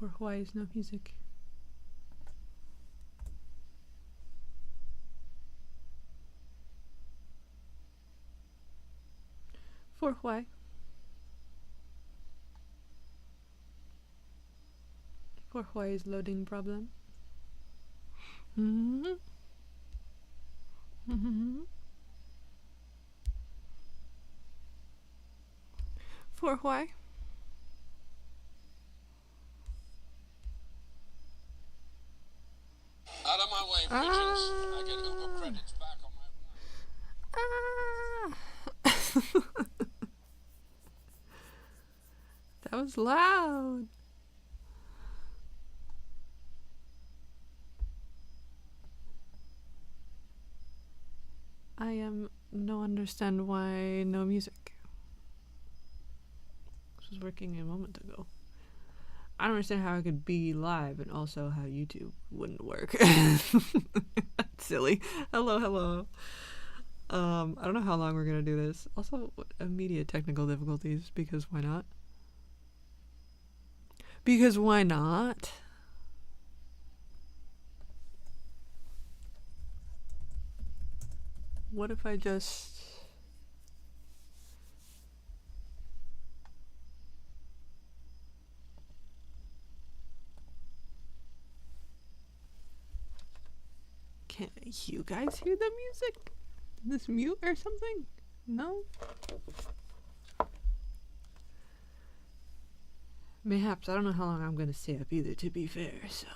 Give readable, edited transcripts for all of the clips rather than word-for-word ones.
For why is no music? For why? For why is loading problem? For why? Out of my way, bitches. I get Uber credits back on my ride. That was loud. I no understand why no music. This was working a moment ago. I don't understand how I could be live and also how YouTube wouldn't work. That's silly. Hello. I don't know how long we're gonna do this. Also, immediate technical difficulties, because why not? Because why not? What if I just... Can't you guys hear the music? Did this mute or something? No? Mayhaps. I don't know how long I'm gonna stay up either, to be fair, so...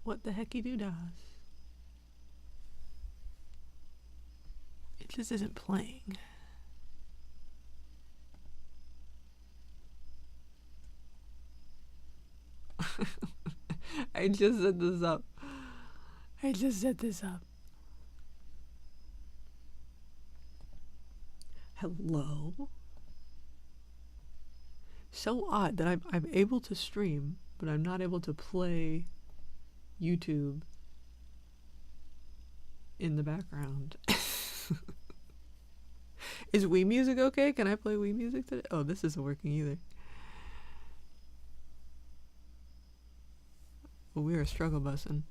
What the hecky doodah? It just isn't playing. I just set this up. Hello? So odd that I'm able to stream, but I'm not able to play YouTube in the background. Is Wii Music okay? Can I play Wii Music today? Oh, this isn't working either. Well, we are struggle bussing.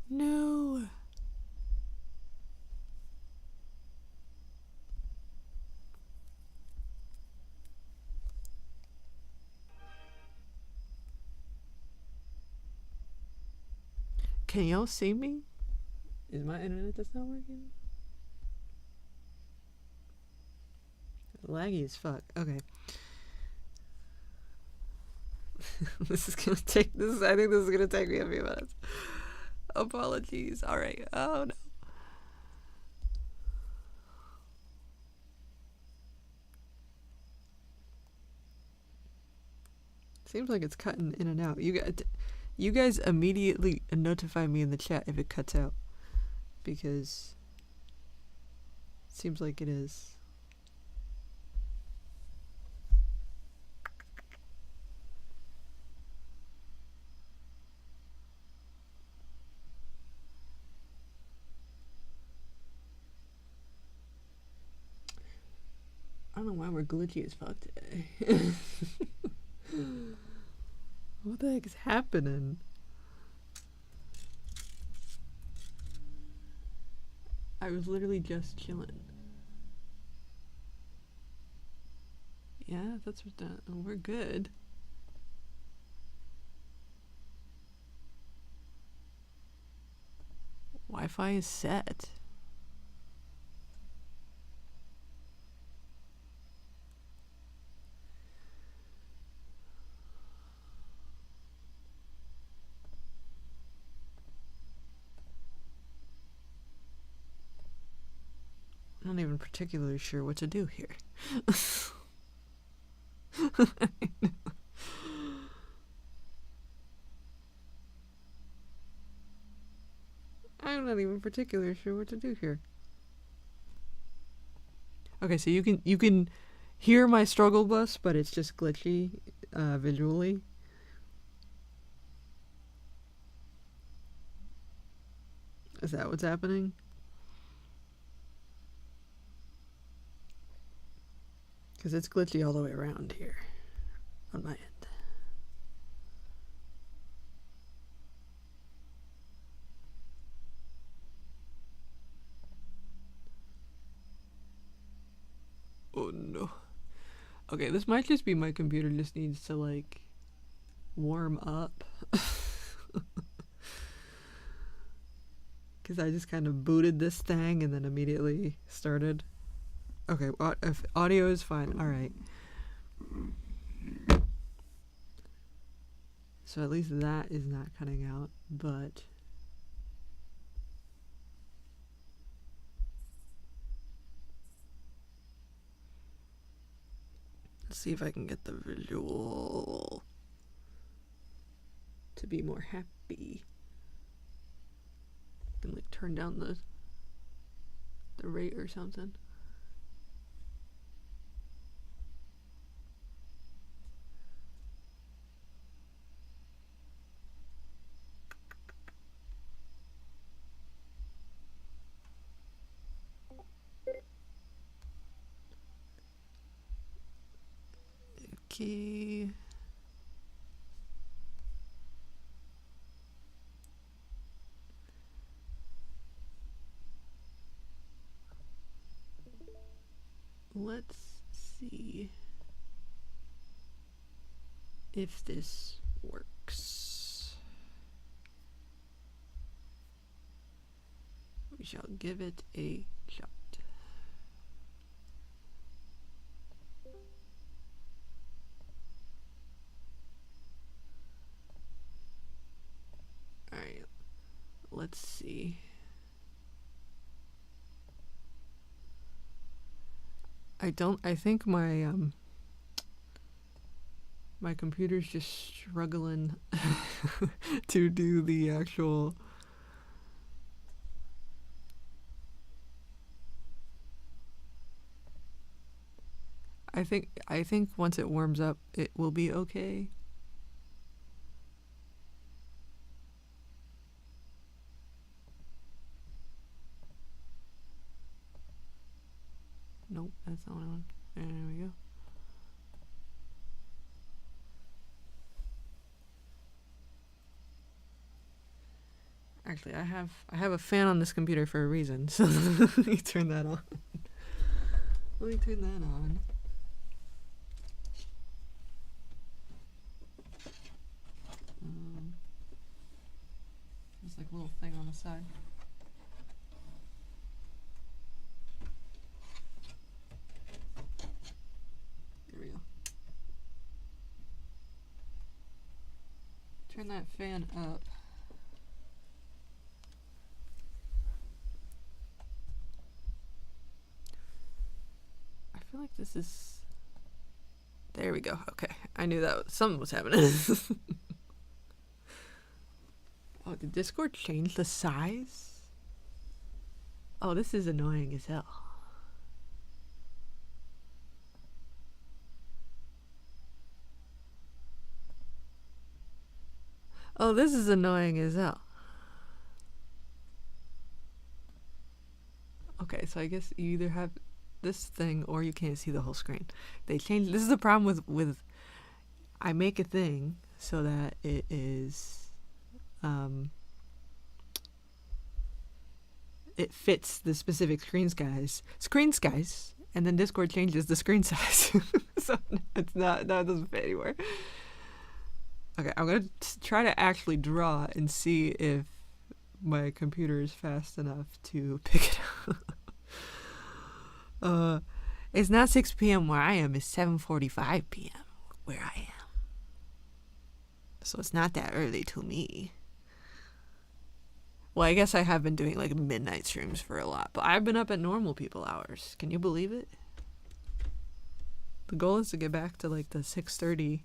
No. Can y'all see me? Is my internet that's not working? Laggy as fuck. Okay. I think this is gonna take me a few minutes. Apologies. Alright. Oh no. Seems like it's cutting in and out. You guys immediately notify me in the chat if it cuts out, because it seems like it is. I don't know why we're glitchy as fuck today. What the heck is happening? I was literally just chilling. Yeah, that's what we're good. Wi-Fi is set. I'm not even particularly sure what to do here. I'm not even particularly sure what to do here. Okay, so you can hear my struggle bus, but it's just glitchy visually. Is that what's happening? Because it's glitchy all the way around here on my end. Oh no. Okay, this might just be my computer just needs to like warm up. Because I just kind of booted this thing and then immediately started. Okay, if audio is fine. All right. So at least that is not cutting out, but let's see if I can get the visual to be more happy. I can like turn down the rate or something. Okay. Let's see if this works. We shall give it a shot. Alright, let's see. I think my my computer's just struggling to do the actual I think once it warms up it will be okay. Nope, that's not what I want. There we go. Actually, I have a fan on this computer for a reason, so let me turn that on. Let me turn that on. There's like a little thing on the side. There we go. Turn that fan up. I feel like this is... There we go. Okay. I knew that something was happening. Oh, did Discord change the size? Oh, this is annoying as hell. Oh, this is annoying as hell. Okay, so I guess you either have this thing or you can't see the whole screen. They changed. This is the problem with I make a thing so that it is it fits the specific screen size, and then Discord changes the screen size. So it's not, that doesn't fit anywhere. Okay, I'm gonna try to actually draw and see if my computer is fast enough to pick it up. It's not 6 p.m. where I am, it's 7:45 p.m. where I am. So it's not that early to me. Well, I guess I have been doing like midnight streams for a lot, but I've been up at normal people hours. Can you believe it? The goal is to get back to like the 6:30.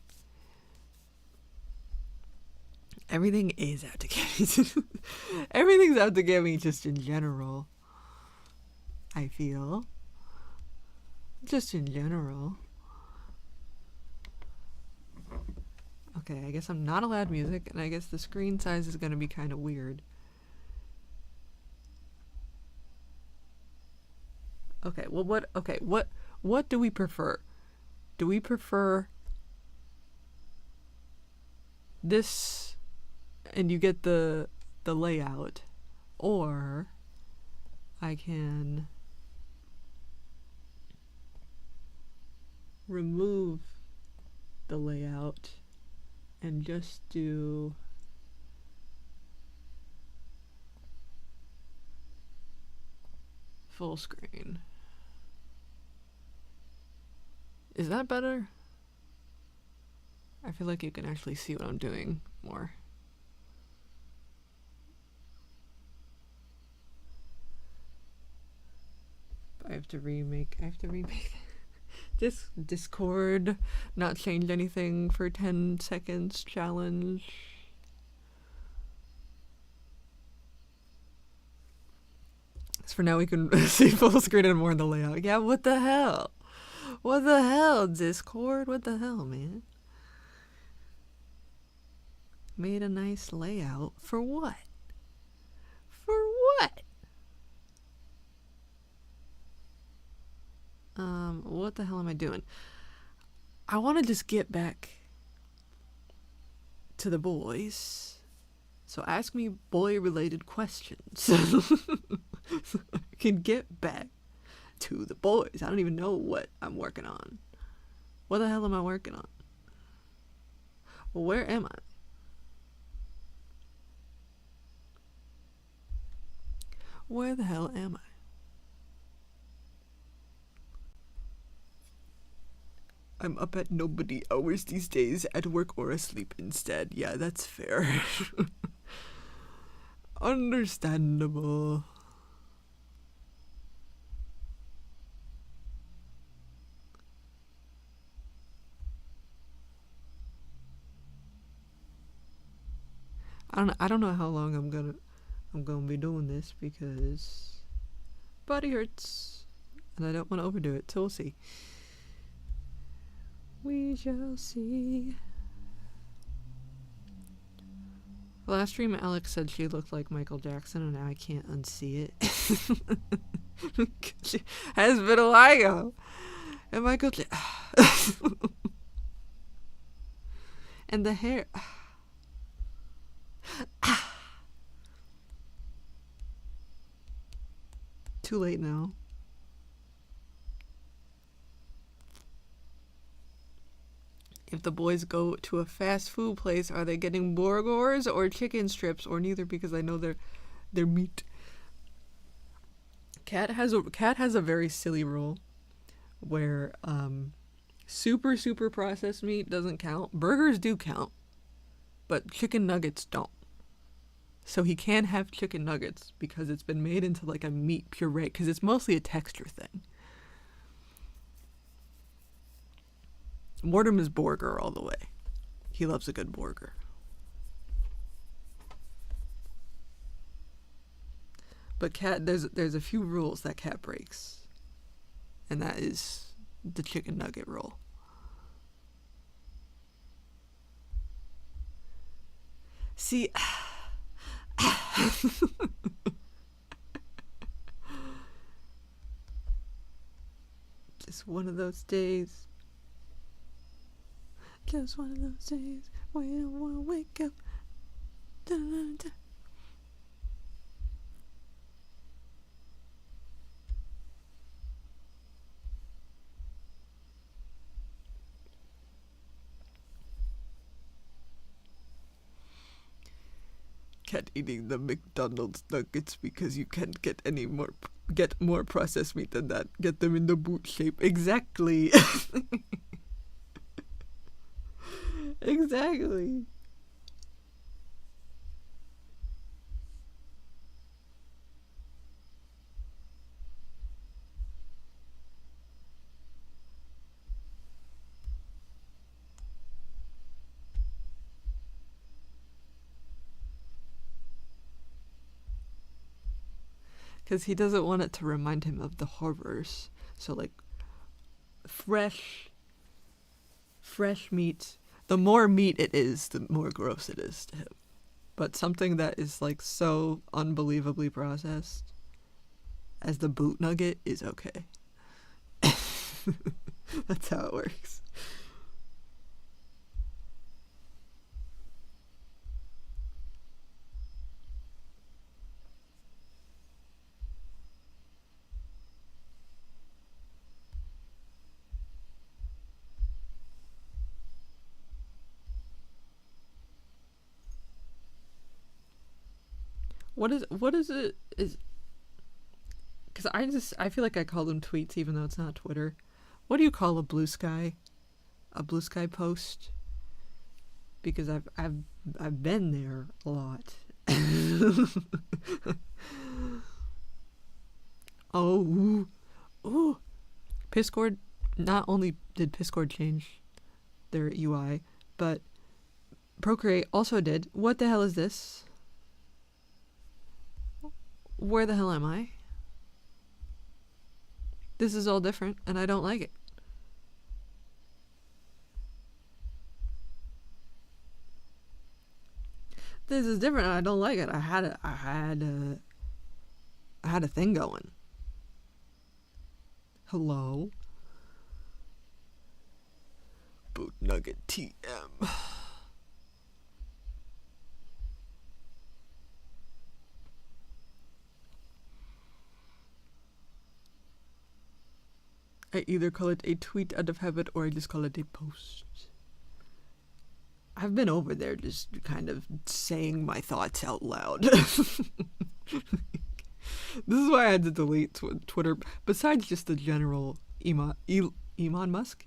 Everything is out to get me. Everything's out to get me just in general. I feel. Just in general. Okay, I guess I'm not allowed music, and I guess the screen size is gonna be kind of weird. Okay, well, what do we prefer? Do we prefer this and you get the layout, or I can remove the layout and just do full screen? Is that better? I feel like you can actually see what I'm doing more. I have to remake this Discord not change anything for 10 seconds challenge. So for now we can see full screen and more in the layout. Yeah, what the hell? What the hell, Discord? What the hell, man? Made a nice layout. For what? For what? What the hell am I doing? I want to just get back to the boys. So ask me boy-related questions. So I can get back to the boys. I don't even know what I'm working on. What the hell am I working on? Well, where am I? Where the hell am I? I'm up at nobody hours these days, at work or asleep instead. Yeah, that's fair. Understandable. I don't know how long I'm gonna be doing this because body hurts and I don't want to overdo it, so we'll see. We shall see. Last stream, Alex said she looked like Michael Jackson, and now I can't unsee it. Has been a while. And Michael and the hair. Too late now. If the boys go to a fast food place, are they getting burgers or chicken strips or neither? Because I know they're meat. Cat has a very silly rule where super processed meat doesn't count. Burgers do count, but chicken nuggets don't. So he can have chicken nuggets because it's been made into like a meat puree because it's mostly a texture thing. Mortem is burger all the way. He loves a good burger. But Cat, there's a few rules that Cat breaks, and that is the chicken nugget rule. See, just one of those days. Just one of those days when you don't want to wake up. Da-da-da. Cat eating the McDonald's nuggets because you can't get more processed meat than that. Get them in the boot shape. Exactly. Exactly. Because he doesn't want it to remind him of the horrors. So like fresh meat, the more meat it is, the more gross it is to him. But something that is like so unbelievably processed as the boot nugget is okay. That's how it works. What is it is because I feel like I call them tweets even though it's not Twitter. What do you call a blue sky? A blue sky post? Because I've been there a lot. Oh, ooh. Piscord, not only did Piscord change their UI, but Procreate also did. What the hell is this? Where the hell am I? This is all different, and I don't like it. This is different, and I don't like it. I had a thing going. Hello? Boot Nugget TM. I either call it a tweet out of habit or I just call it a post. I've been over there just kind of saying my thoughts out loud. This is why I had to delete Twitter, besides just the general Elon Musk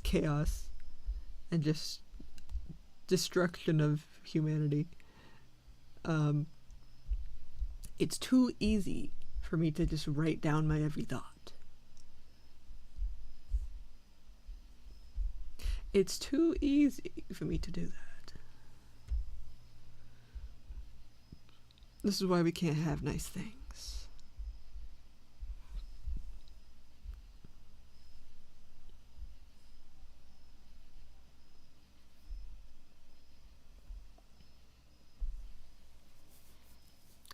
chaos and just destruction of humanity. It's too easy for me to just write down my every thought. It's too easy for me to do that. This is why we can't have nice things.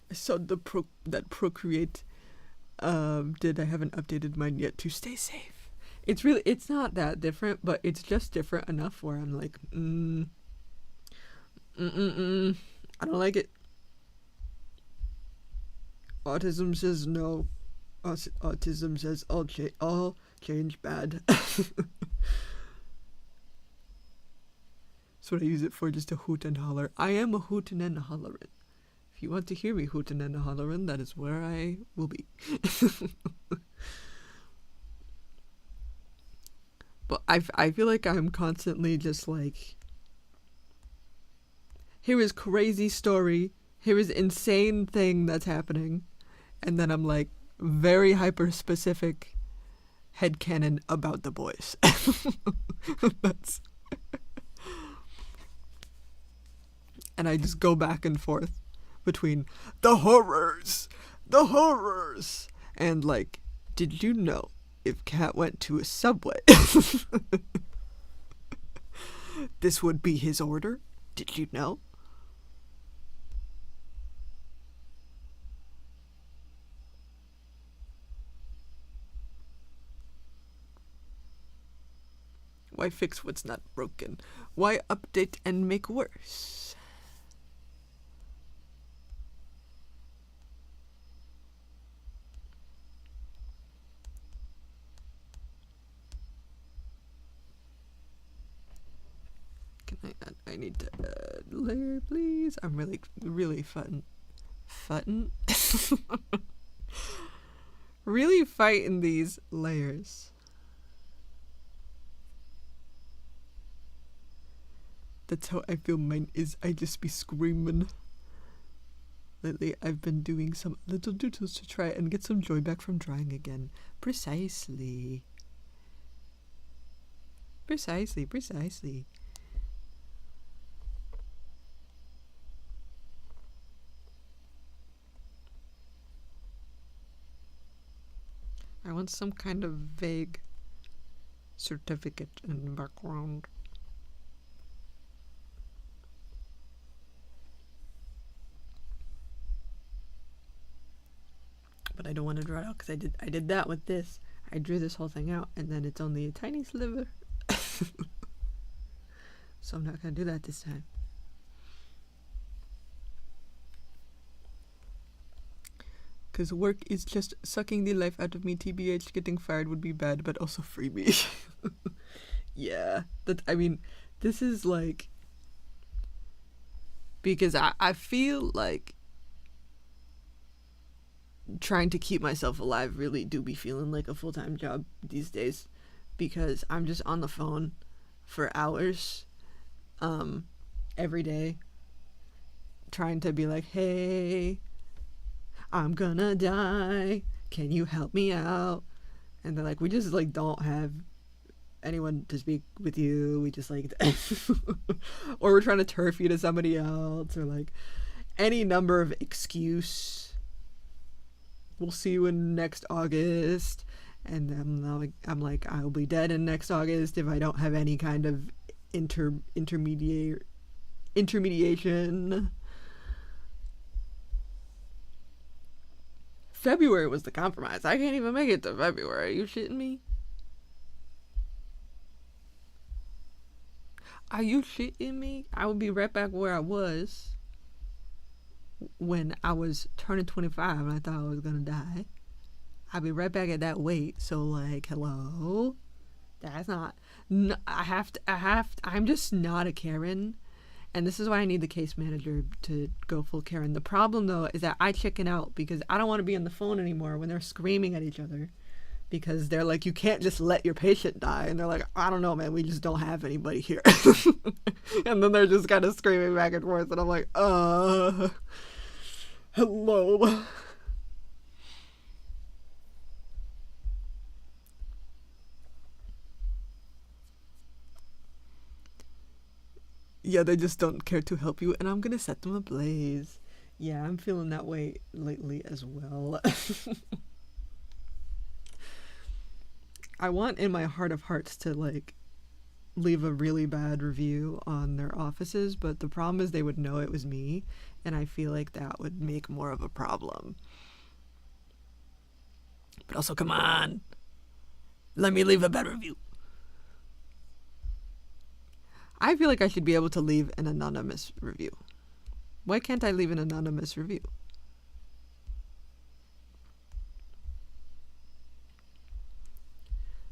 I saw that Procreate did. I haven't updated mine yet to stay safe. It's not that different, but it's just different enough where I'm like, I don't like it. Autism says no. Autism says all change bad. That's what I use it for, just a hoot and holler. I am a hootin' and a hollerin'. If you want to hear me hootin' and a hollerin', that is where I will be. But I feel like I'm constantly just like, here is crazy story, here is insane thing that's happening, and then I'm like, very hyper specific headcanon about the boys. That's and I just go back and forth between the horrors, and like, did you know if Cat went to a subway, this would be his order? Did you know? Why fix what's not broken? Why update and make worse? I need to layer, please. I'm really really fighting these layers. That's how I feel mine is. I just be screaming. Lately, I've been doing some little doodles to try and get some joy back from drawing again. Precisely. I want some kind of vague certificate in the background. but I don't want to draw it out because I did that with this. I drew this whole thing out, and then it's only a tiny sliver. So I'm not going to do that this time. Because work is just sucking the life out of me. TBH, getting fired would be bad, but also free me. Yeah. This is like... Because I feel like trying to keep myself alive really do be feeling like a full-time job these days. Because I'm just on the phone for hours every day trying to be like, hey, I'm gonna die, can you help me out? And they're like, we just like don't have anyone to speak with you, we just like or we're trying to turf you to somebody else, or like any number of excuse. We'll see you in next August. And I'm like, I'll be dead in next August if I don't have any kind of intermediation. February was the compromise. I can't even make it to February. Are you shitting me? Are you shitting me? I would be right back where I was when I was turning 25 and I thought I was gonna die. I'd be right back at that weight. So like, hello? That's not... No, I'm just not a Karen. And this is why I need the case manager to go full Karen. The problem, though, is that I chicken out because I don't want to be on the phone anymore when they're screaming at each other. Because they're like, you can't just let your patient die. And they're like, I don't know, man. We just don't have anybody here. And then they're just kind of screaming back and forth. And I'm like, hello. Yeah, they just don't care to help you, and I'm gonna set them ablaze. Yeah, I'm feeling that way lately as well. I want in my heart of hearts to like leave a really bad review on their offices, but the problem is they would know it was me, and I feel like that would make more of a problem. But also, come on, let me leave a bad review. I feel like I should be able to leave an anonymous review. Why can't I leave an anonymous review?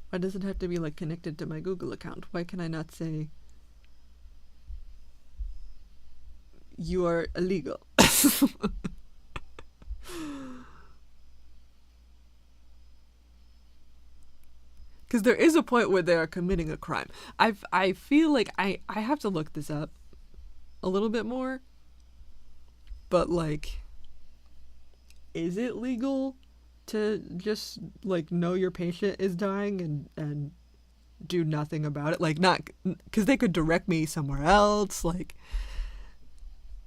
Why does it have to be like connected to my Google account? Why can I not say you are illegal? Because there is a point where they are committing a crime. I feel like I have to look this up a little bit more. But like, is it legal to just like know your patient is dying and do nothing about it? Like, not because they could direct me somewhere else. Like,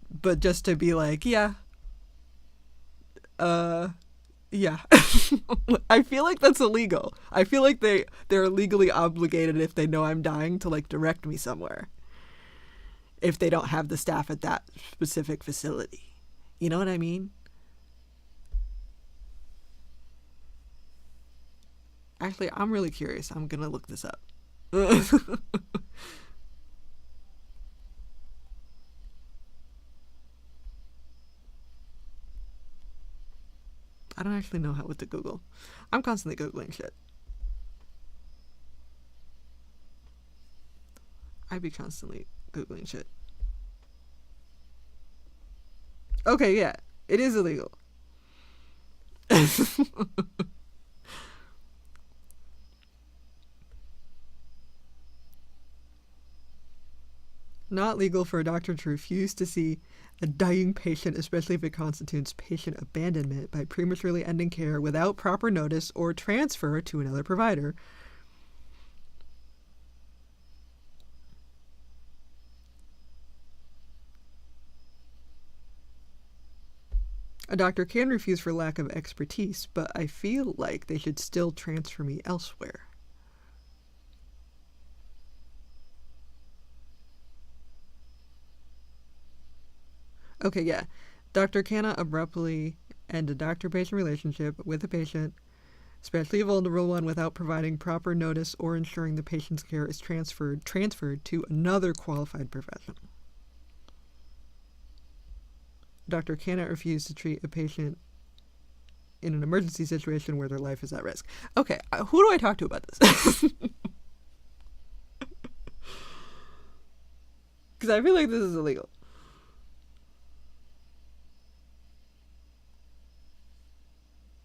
but just to be like, yeah. Yeah. I feel like that's illegal. I feel like they're legally obligated if they know I'm dying to like direct me somewhere. If they don't have the staff at that specific facility. You know what I mean? Actually, I'm really curious. I'm gonna look this up. I don't actually know what to Google. I'm constantly Googling shit. I be constantly Googling shit. Okay, yeah. It is illegal. Not legal for a doctor to refuse to see a dying patient, especially if it constitutes patient abandonment by prematurely ending care without proper notice or transfer to another provider. A doctor can refuse for lack of expertise, but I feel like they should still transfer me elsewhere. Okay, yeah. Doctor cannot abruptly end a doctor-patient relationship with a patient, especially a vulnerable one, without providing proper notice or ensuring the patient's care is transferred to another qualified professional. A doctor cannot refuse to treat a patient in an emergency situation where their life is at risk. Okay, who do I talk to about this? Because I feel like this is illegal.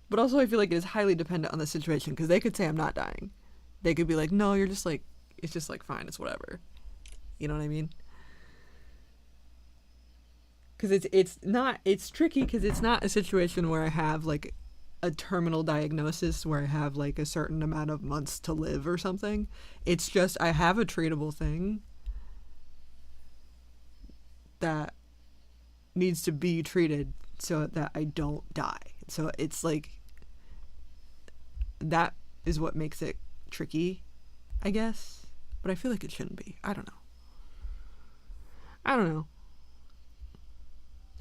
But also I feel like it is highly dependent on the situation, because they could say I'm not dying. They could be like, no, you're just like, it's just like fine, it's whatever. You know what I mean? Because it's tricky, because it's not a situation where I have like a terminal diagnosis where I have like a certain amount of months to live or something. It's just I have a treatable thing that needs to be treated so that I don't die. So it's like, that is what makes it tricky, I guess. But I feel like it shouldn't be. I don't know.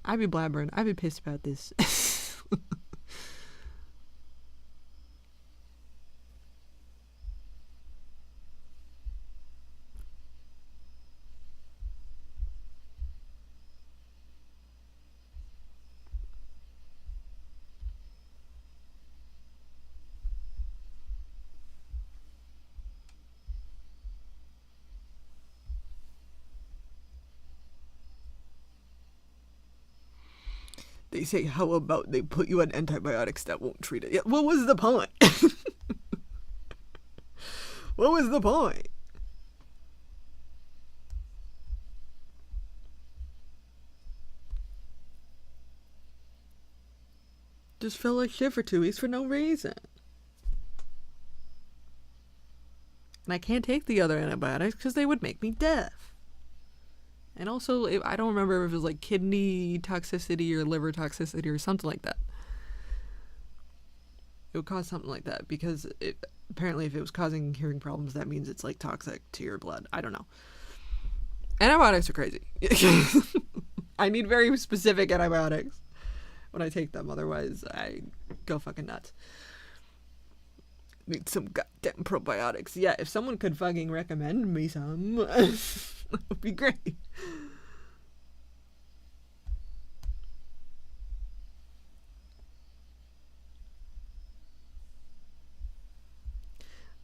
I'd be blabbering. I'd be pissed about this. They say, how about they put you on antibiotics that won't treat it? Yeah, what was the point? What was the point? Just felt like shit for 2 weeks for no reason. And I can't take the other antibiotics because they would make me deaf. And also, I don't remember if it was like kidney toxicity or liver toxicity or something like that. It would cause something like that, because apparently if it was causing hearing problems, that means it's like toxic to your blood. I don't know. Antibiotics are crazy. I need very specific antibiotics when I take them. Otherwise, I go fucking nuts. Need some goddamn probiotics. Yeah, if someone could fucking recommend me some, that would be great.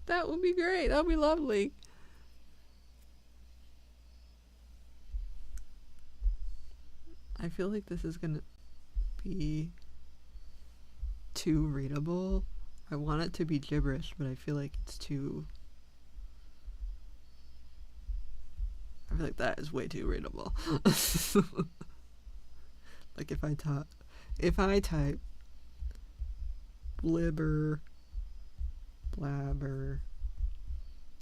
That would be great. That would be lovely. I feel like this is gonna be too readable. I want it to be gibberish, but I feel like it's too... I feel like that is way too readable. Like if I type blibber, blabber,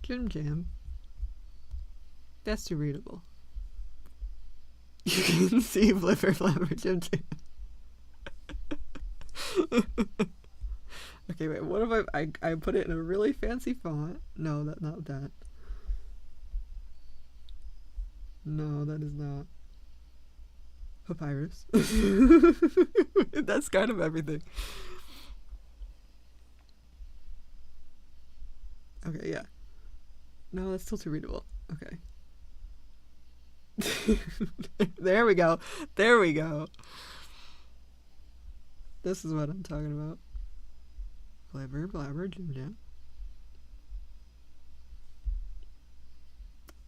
Jim Jam, that's too readable. You can see blibber, blabber, Jim Jam. Okay, wait, what if I put it in a really fancy font? No, not that. No, that is not. Papyrus. That's kind of everything. Okay, yeah. No, that's still too readable. Okay. There we go. There we go. This is what I'm talking about. Blabber, blabber, Jim Jam.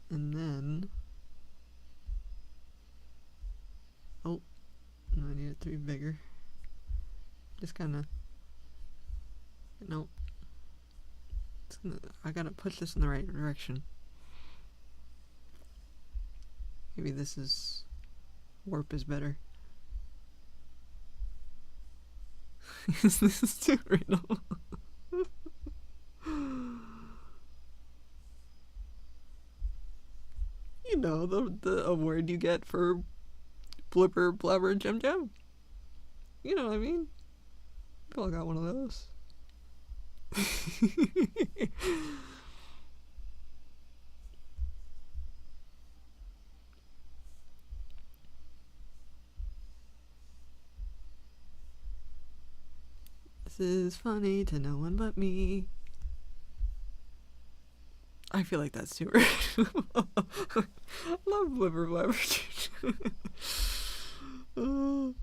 And then... Oh, no, I need it to be bigger. Just kind of... Nope. I gotta push this in the right direction. Maybe this is... Warp is better. This is too readable. You know, the award you get for Blibber, Blabber, Jim Jam. You know what I mean? We all got one of those. This is funny to no one but me. I feel like that's too rude. Love blibber blabber. Oh.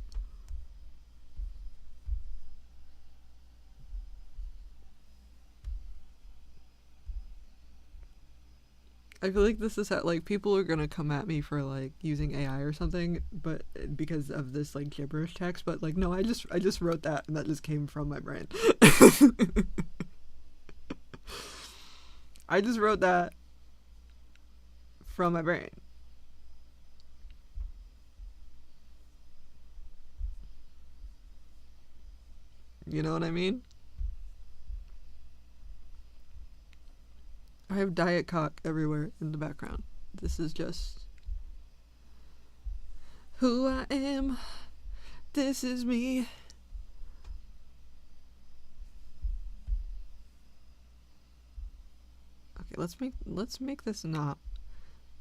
I feel like this is how, like, people are gonna come at me for like using AI or something, but because of this like gibberish text. But like, no, I just wrote that, and that just came from my brain. I just wrote that from my brain. You know what I mean? I have Diet Cock everywhere in the background. This is just who I am. This is me. Okay, let's make this not.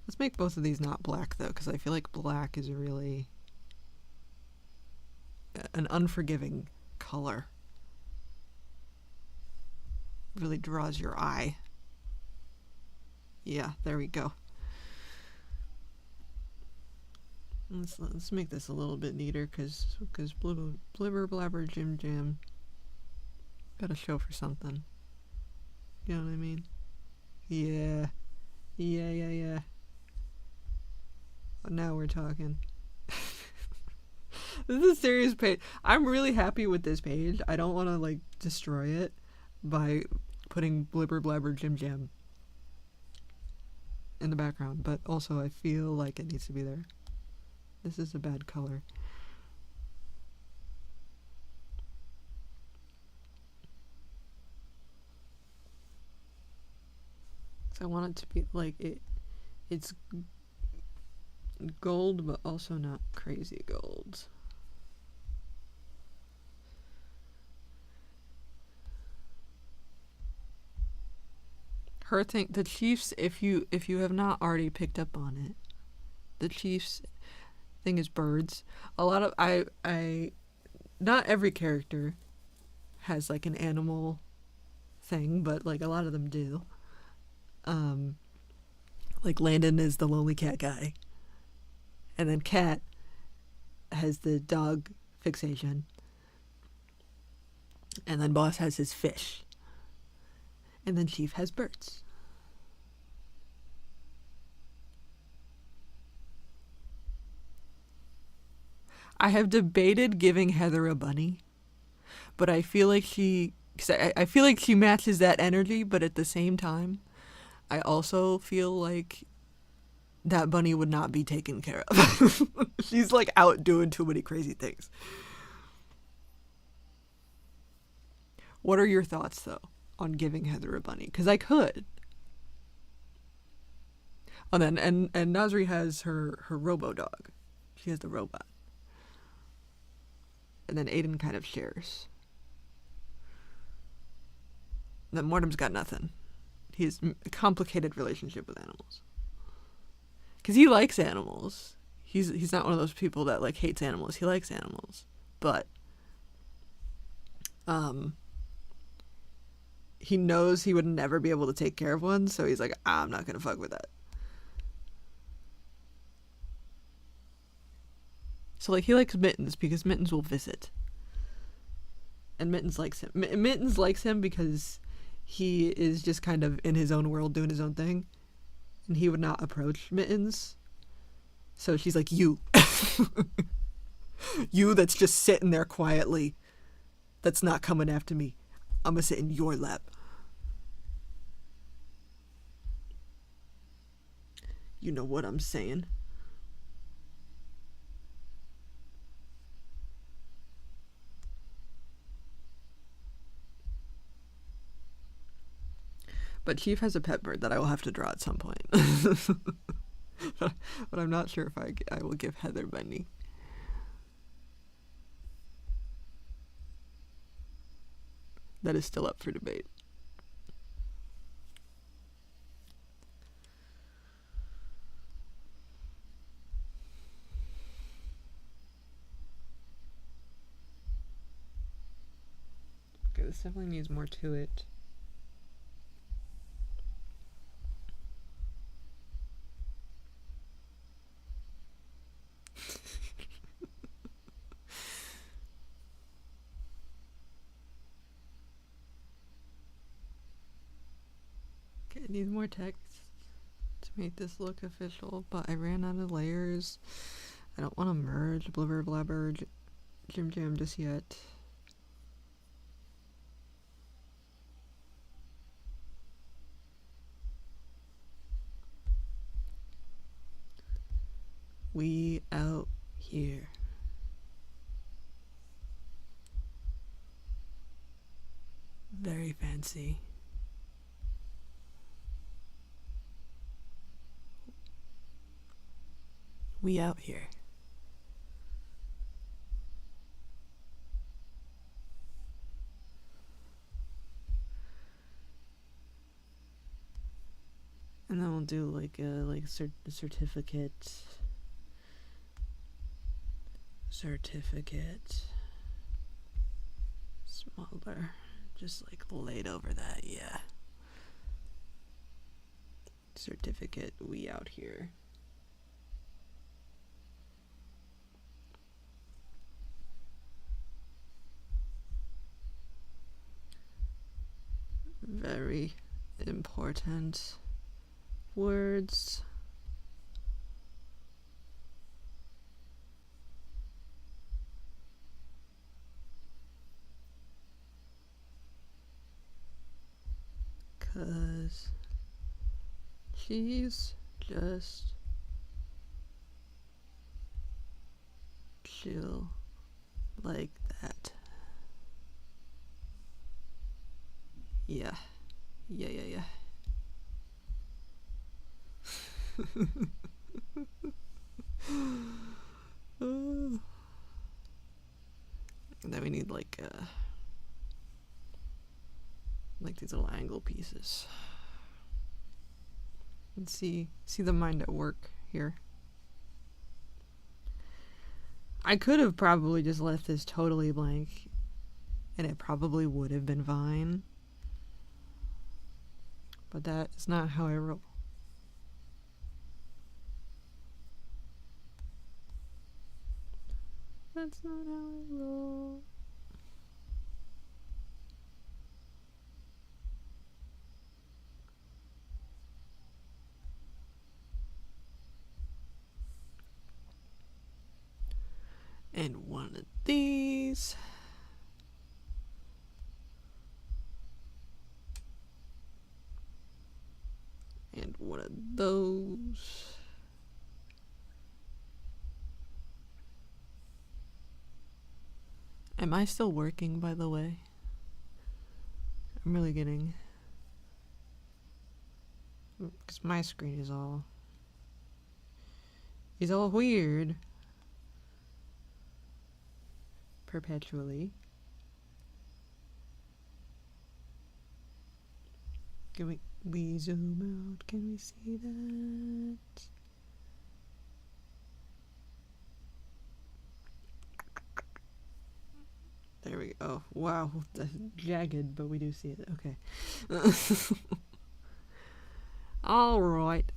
Let's make both of these not black though, because I feel like black is really an unforgiving color. Really draws your eye. Yeah, there we go. Let's make this a little bit neater, because blibber blabber jim jam gotta show for something. You know what I mean? Yeah. Now we're talking. This is a serious page. I'm really happy with this page. I don't want to like destroy it by putting blibber blabber jim jam in the background, but also I feel like it needs to be there. This is a bad color. So I want it to be like it's gold, but also not crazy gold. Her thing, the Chiefs, if you have not already picked up on it, the Chiefs thing is birds. A lot of I not every character has like an animal thing, but like a lot of them do. Like Landon is the lonely cat guy, and then Cat has the dog fixation, and then Boss has his fish, and then Chief has birds. I have debated giving Heather a bunny, but I feel like I feel like she matches that energy, but at the same time, I also feel like that bunny would not be taken care of. She's like out doing too many crazy things. What are your thoughts though on giving Heather a bunny? Because I could. Oh, then and Nasri has her robo dog. She has the robot. And then Aiden kind of shares. And then Mortem's got nothing. He has a complicated relationship with animals. Because he likes animals. He's not one of those people that like hates animals. He likes animals. But he knows he would never be able to take care of one, so he's like, I'm not gonna fuck with that. So like he likes Mittens because Mittens will visit. And Mittens likes him. Mittens likes him because he is just kind of in his own world doing his own thing. And he would not approach Mittens. So she's like, you. You that's just sitting there quietly. That's not coming after me. I'm gonna sit in your lap. You know what I'm saying? But Chief has a pet bird that I will have to draw at some point. but I'm not sure if I will give Heather Bunny. That is still up for debate. this definitely needs more to it. Okay, it needs more text to make this look official, but I ran out of layers. I don't want to merge blubber blabber Jim Jam just yet. We out here. Very fancy. We out here. And then we'll do like a certificate. Smaller. Just like laid over that, yeah. Certificate, we out here. Very important words. Cause she's just chill like that. Yeah. And then we need like these little angle pieces. And see the mind at work here. I could have probably just left this totally blank and it probably would have been fine. But that is not how I roll. That's not how I roll. And one of these. And one of those. Am I still working, by the way? I'm really getting... because my screen is all weird. Perpetually. Can we zoom out? Can we see that? There we go. Oh, wow. That's jagged, but we do see it. Okay. All right.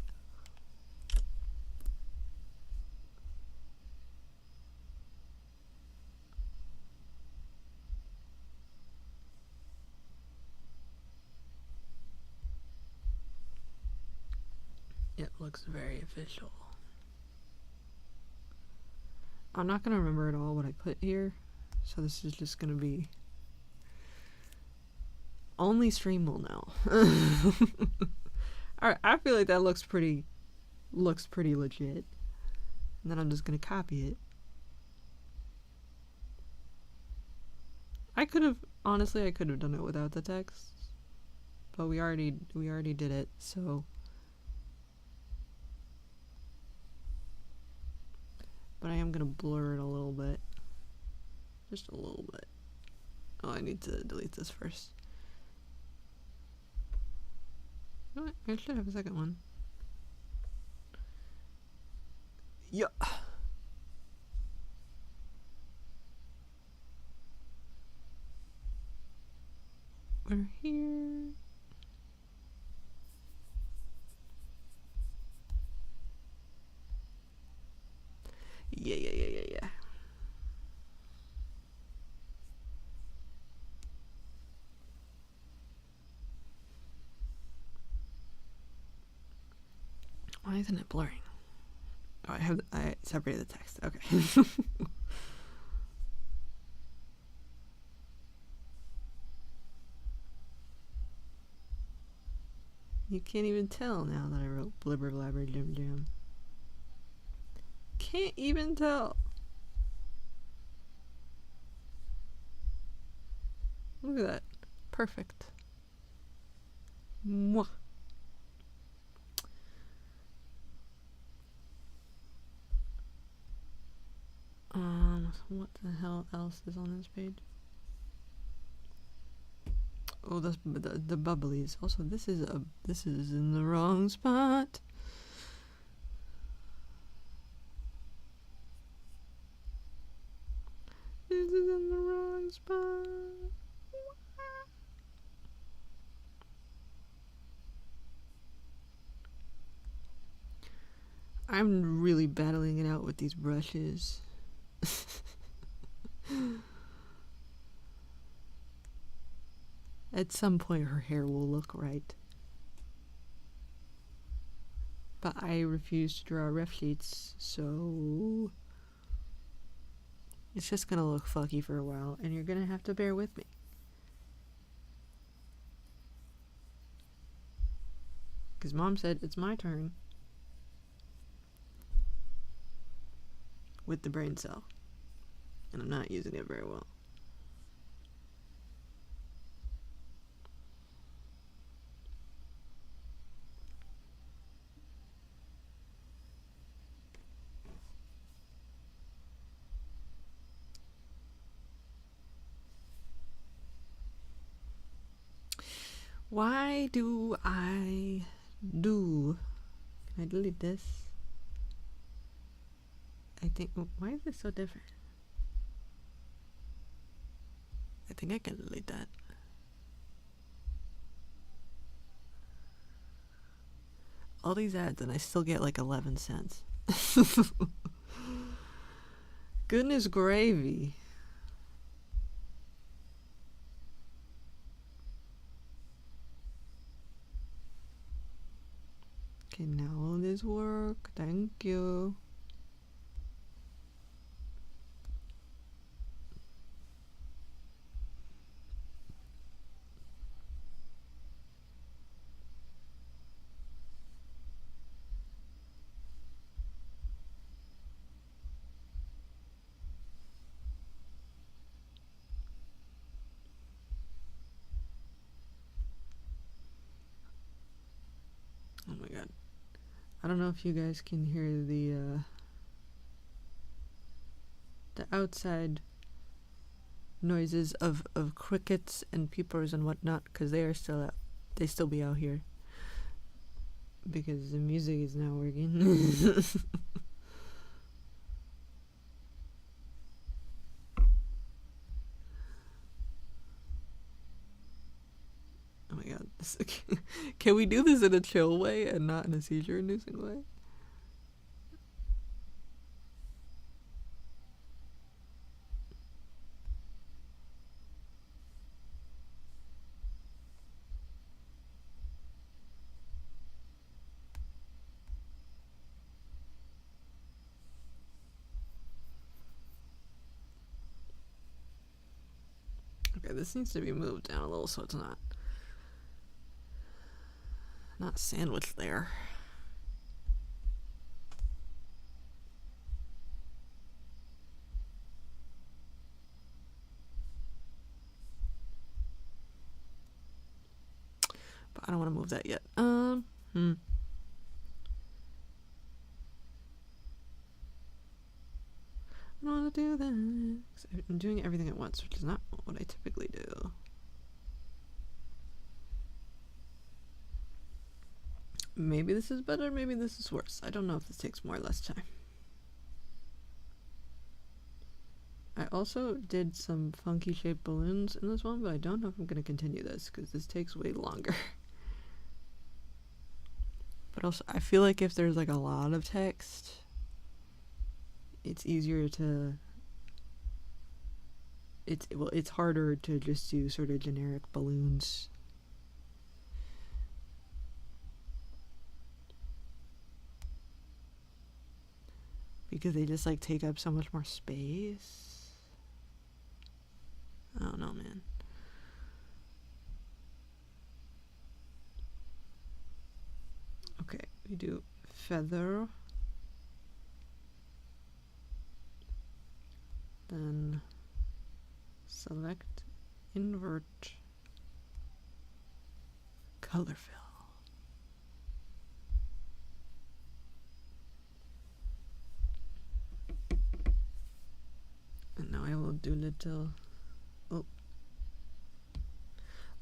It looks very official. I'm not going to remember at all what I put here, so this is just going to be... only stream will know. Alright, I feel like that looks pretty legit. And then I'm just going to copy it. I could have done it without the text. But we already did it, so... but I am gonna blur it a little bit. Just a little bit. Oh, I need to delete this first. You know what? I should have a second one. Yeah. We're here. Yeah. Why isn't it blurring? Oh, I separated the text. Okay. You can't even tell now that I wrote blibber blabber jim jam. Can't even tell. Look at that. Perfect. Mwah. What the hell else is on this page? Oh, that's the bubblies. Also, this is in the wrong spot. This is in the wrong spot. I'm really battling it out with these brushes. At some point her hair will look right. But I refuse to draw ref sheets, so it's just gonna look fucky for a while, and you're gonna have to bear with me. Because Mom said it's my turn with the brain cell, and I'm not using it very well. Why do I do? Can I delete this? I think. Why is this so different? I think I can delete that. All these ads, and I still get like 11 cents. Goodness gravy. Okay, now will this work? Thank you. Oh my god. I don't know if you guys can hear the outside noises of crickets and peepers and whatnot, because they still be out here because the music is not working. Oh my god. Can we do this in a chill way and not in a seizure-inducing way? Okay, this needs to be moved down a little so it's not sandwiched there. But I don't want to move that yet. I don't want to do that. I'm doing everything at once, which is not what I typically do. Maybe this is better, maybe this is worse. I don't know if this takes more or less time. I also did some funky shaped balloons in this one, but I don't know if I'm going to continue this because this takes way longer. But also, I feel like if there's like a lot of text, it's easier to... It's harder to just do sort of generic balloons. Because they just like take up so much more space. I don't know, man. Okay, we do feather. Then select, invert, color fill. And now I will do little...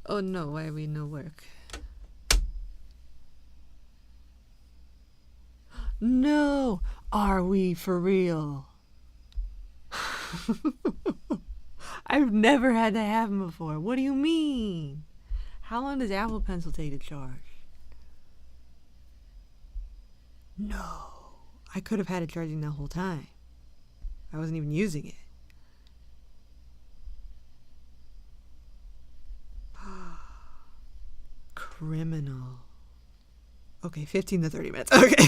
Oh no, why we no work? No! Are we for real? I've never had that happen before. What do you mean? How long does Apple Pencil take to charge? No. I could have had it charging the whole time. I wasn't even using it. Criminal. Okay, 15 to 30 minutes. Okay.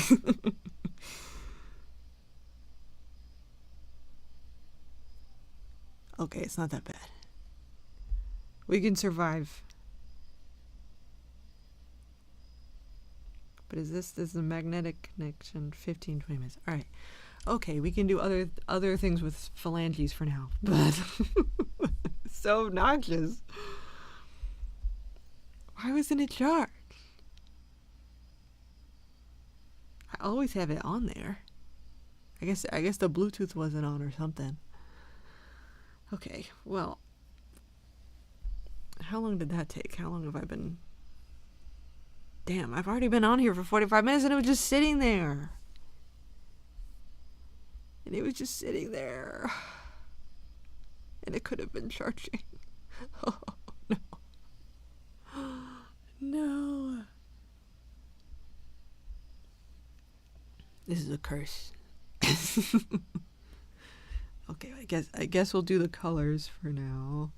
Okay, it's not that bad. We can survive. But this is a magnetic connection, 15, 20 minutes. All right. Okay, we can do other things with phalanges for now. But so obnoxious. Why wasn't it charged? I always have it on there. I guess the Bluetooth wasn't on or something. Okay, well, how long did that take? How long have I been... Damn, I've already been on here for 45 minutes and it was just sitting there. And it was just sitting there. And it could have been charging. Oh, no. No. This is a curse. Okay, I guess we'll do the colors for now.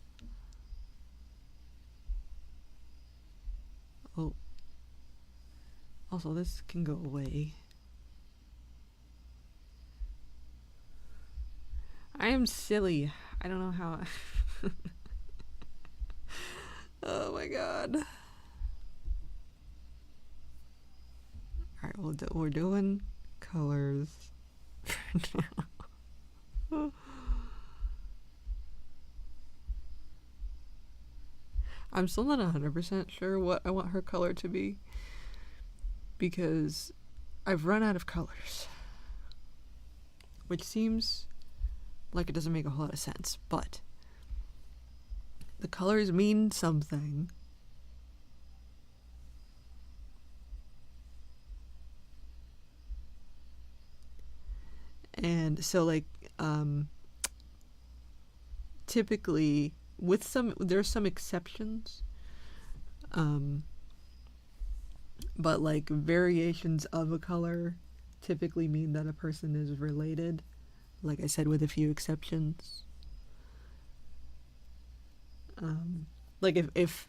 Oh. Also, this can go away. I am silly. I don't know how... Oh my god. Alright, we're doing colors for now. I'm still not 100% sure what I want her color to be, because I've run out of colors, which seems like it doesn't make a whole lot of sense, but the colors mean something. And so like typically there's some exceptions, but like variations of a color typically mean that a person is related, like I said, with a few exceptions. Like if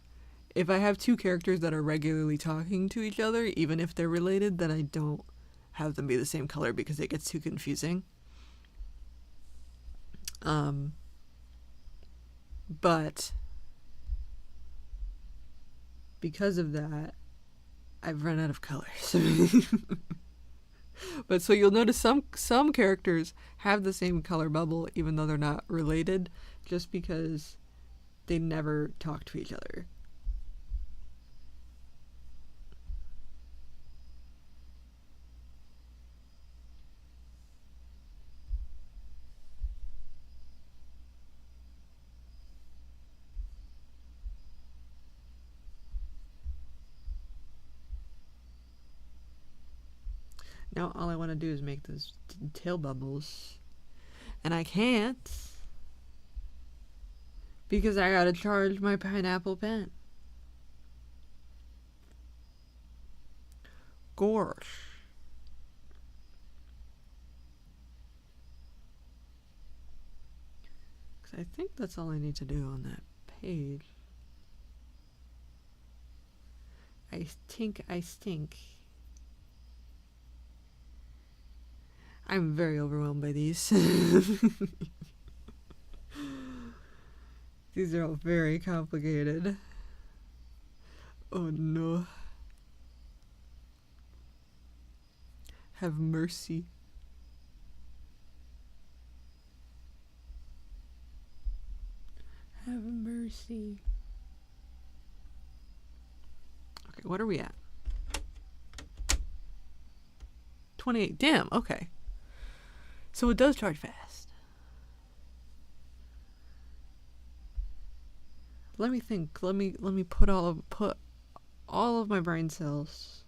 I have two characters that are regularly talking to each other, even if they're related, then I don't have them be the same color because it gets too confusing. But because of that, I've run out of colors. But so you'll notice some characters have the same color bubble even though they're not related, just because they never talk to each other. Now all I want to do is make those tail bubbles, and I can't Because I gotta charge my Pineapple Pen. Gosh. Because I think that's all I need to do on that page. I stink. I'm very overwhelmed by these. These are all very complicated. Oh no. Have mercy. Have mercy. Okay, what are we at? 28. Damn, okay. So it does charge fast. Let me think. Let me put all of my brain cells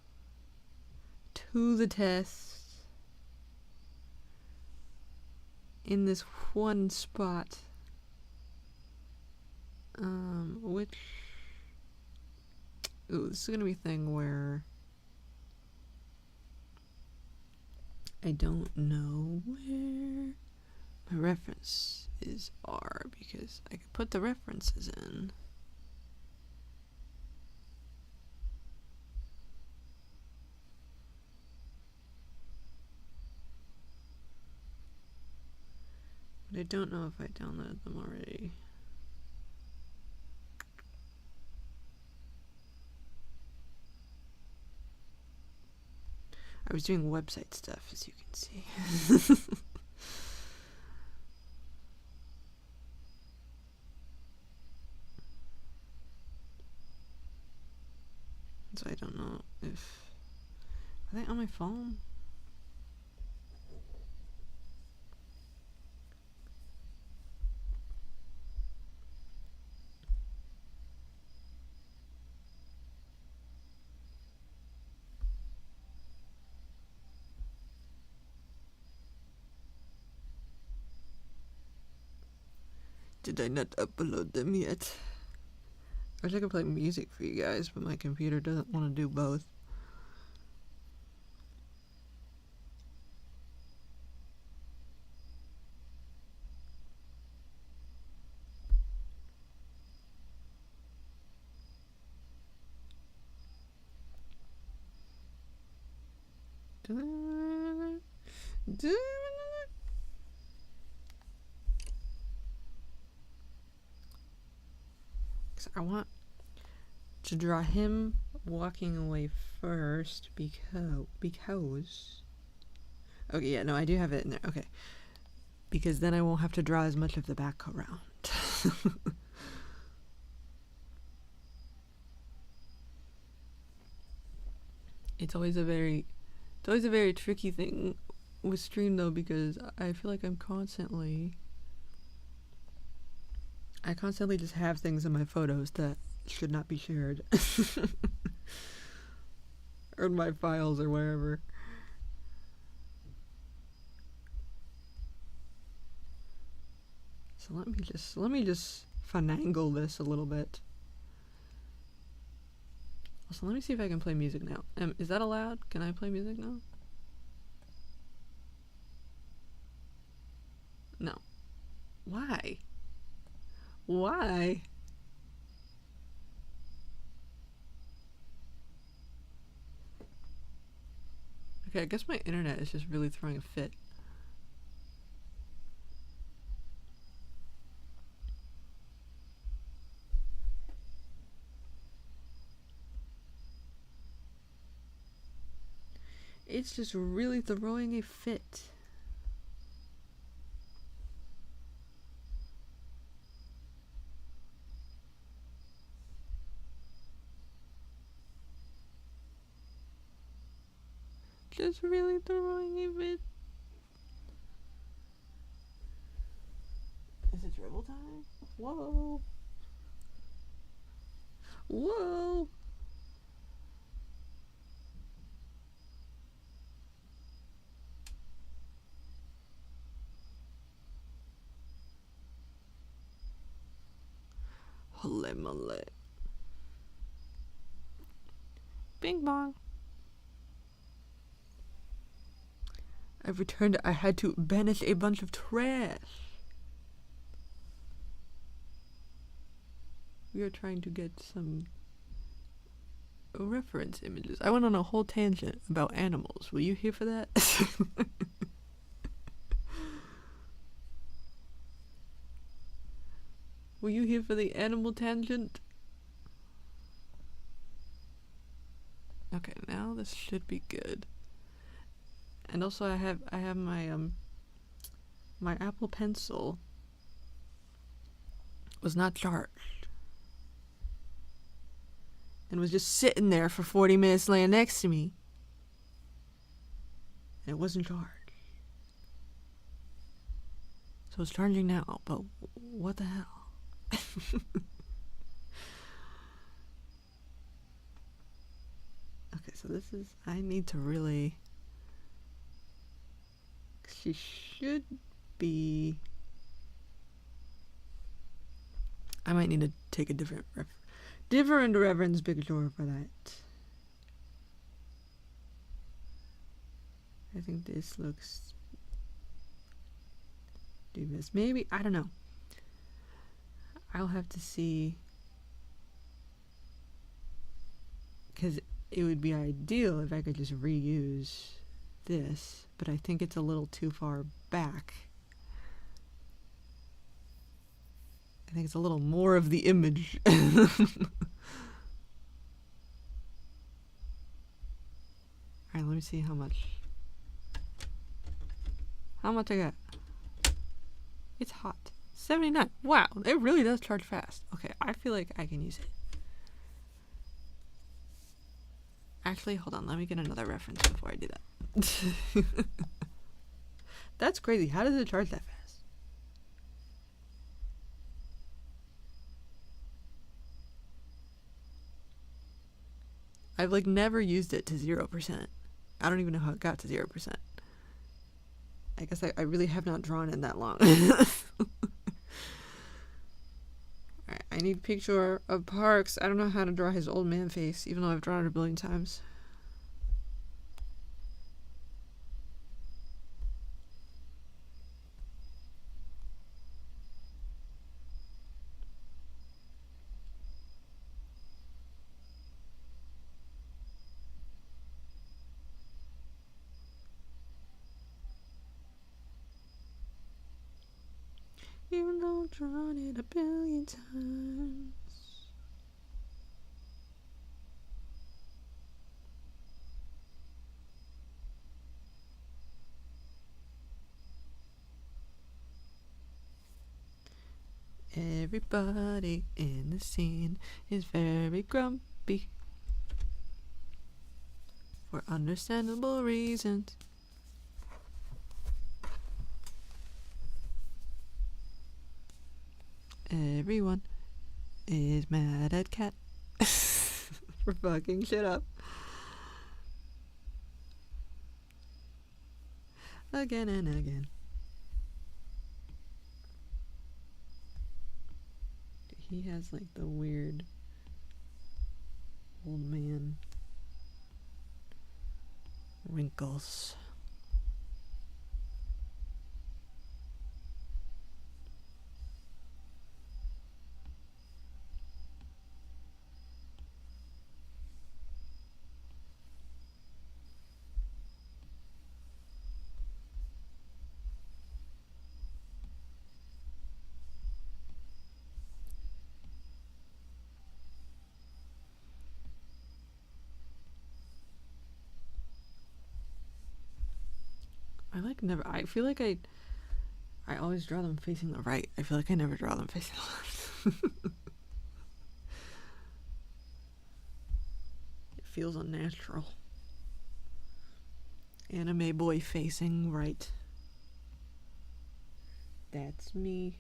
to the test in this one spot. Which this is gonna be a thing where I don't know where my references are, because I could put the references in. But I don't know if I downloaded them already. I was doing website stuff, as you can see. So I don't know if... Are they on my phone? Did I not upload them yet? I wish I could play music for you guys, but my computer doesn't want to do both. I want to draw him walking away first because okay, yeah, no, I do have it in there. Okay, because then I won't have to draw as much of the background. It's always a very tricky thing with stream though, because I feel like I constantly just have things in my photos that should not be shared. Or in my files or wherever. So let me just finagle this a little bit. Also, let me see if I can play music now. Is that allowed? Can I play music now? No. Why? Why? Okay, I guess my internet is just really throwing a fit. It's just really throwing a fit. Just really throwing a fit. Is it dribble time? Whoa. Whoa. Holy moly. Bing bong. I've returned. I had to banish a bunch of trash. We are trying to get some reference images. I went on a whole tangent about animals. Were you here for that? Were you here for the animal tangent? Okay, now this should be good. And also I have my my Apple Pencil was not charged. And was just sitting there for 40 minutes laying next to me. And it wasn't charged. So it's charging now, but what the hell? Okay, so this is, I need to really, she should be, I might need to take a different reference picture for that. I think this looks, do this, maybe, I don't know. I'll have to see, because it would be ideal if I could just reuse this, but I think it's a little too far back. I think it's a little more of the image. Alright, let me see how much I got. It's hot. 79. Wow, it really does charge fast. Okay, I feel like I can use it. Actually, hold on. Let me get another reference before I do that. That's crazy. How does it charge that fast? I've like never used it to 0%. I don't even know how it got to 0%. I guess I really have not drawn in that long. Alright, I need a picture of Parks. I don't know how to draw his old man face, even though I've drawn it a billion times. Even though I've drawn it a billion times. Everybody in the scene is very grumpy for understandable reasons. Everyone is mad at Cat for fucking shit up. Again and again. He has like the weird old man wrinkles. I feel like I always draw them facing the right. I feel like I never draw them facing the left. It feels unnatural. Anime boy facing right. That's me.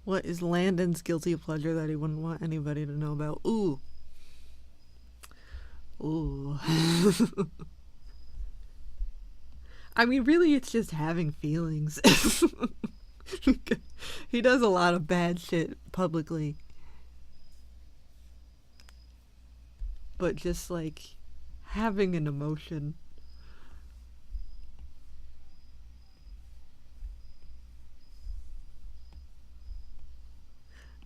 What is Landon's guilty pleasure that he wouldn't want anybody to know about? Ooh. Ooh. I mean, really, it's just having feelings. He does a lot of bad shit publicly. But just like having an emotion.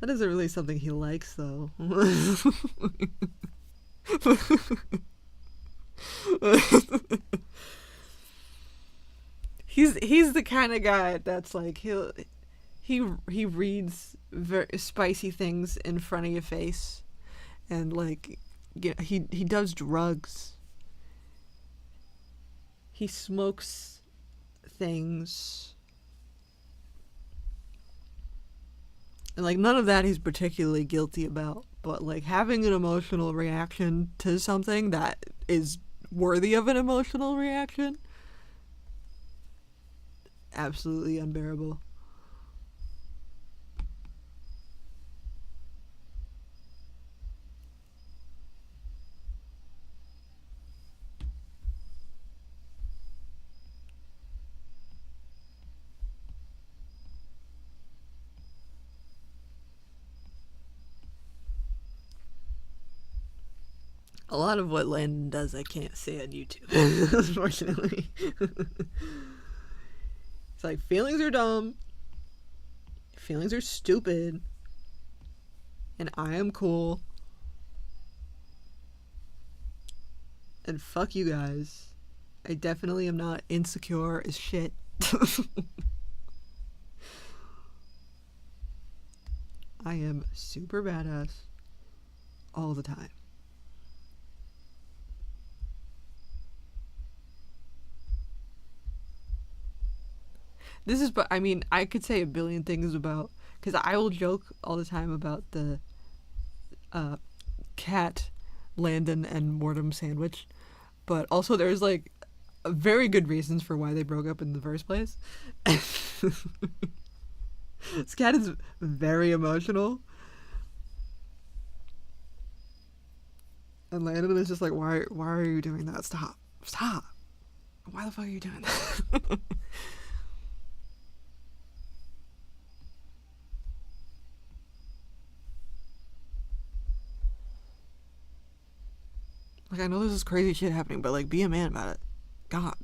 That isn't really something he likes, though. He's the kind of guy that's like he reads very spicy things in front of your face, and like, yeah, he does drugs. He smokes things. And like none of that he's particularly guilty about, but like having an emotional reaction to something that is worthy of an emotional reaction, absolutely unbearable. A lot of what Landon does I can't say on YouTube, unfortunately. It's like feelings are dumb, feelings are stupid, and I am cool, and fuck you guys. I definitely am not insecure as shit. I am super badass all the time. This is, but I mean, I could say a billion things about, because I will joke all the time about the uh, cat, Landon, and Mortem sandwich, but also there's like very good reasons for why they broke up in the first place. This cat is very emotional, and Landon is just like, why are you doing that? Stop. Why the fuck are you doing that? Like, I know this is crazy shit happening, but like, be a man about it. God.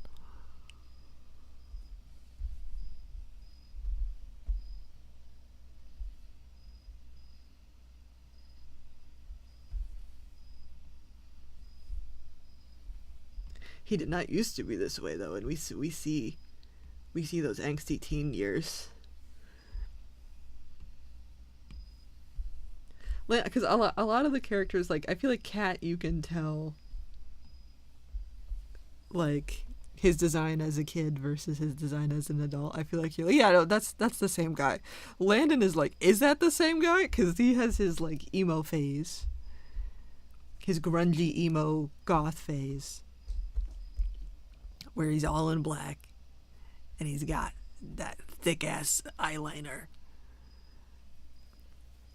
He did not used to be this way though, and we see those angsty teen years. Because a lot of the characters, like, I feel like Cat, you can tell like his design as a kid versus his design as an adult. I feel like you're like, yeah, no, that's the same guy. Landon is like, is that the same guy? Because he has his like emo phase, his grungy emo goth phase, where he's all in black, and he's got that thick ass eyeliner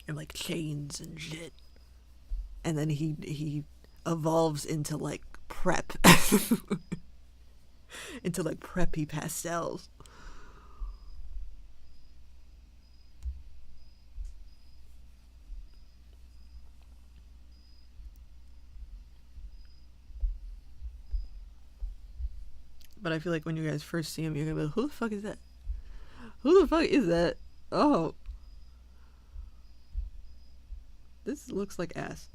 and like chains and shit. And then he evolves into like prep, into like preppy pastels. But I feel like when you guys first see him, you're gonna be like, who the fuck is that? Who the fuck is that? Oh, this looks like ass.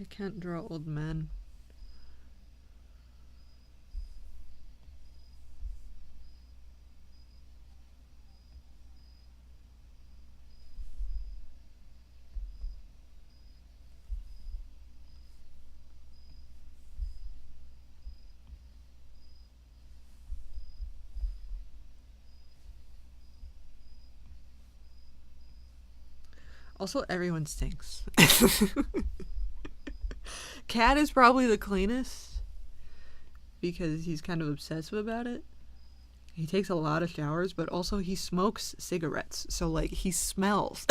I can't draw old men. Also, everyone stinks. Cat is probably the cleanest, because he's kind of obsessive about it. He takes a lot of showers, but also he smokes cigarettes, so like he smells.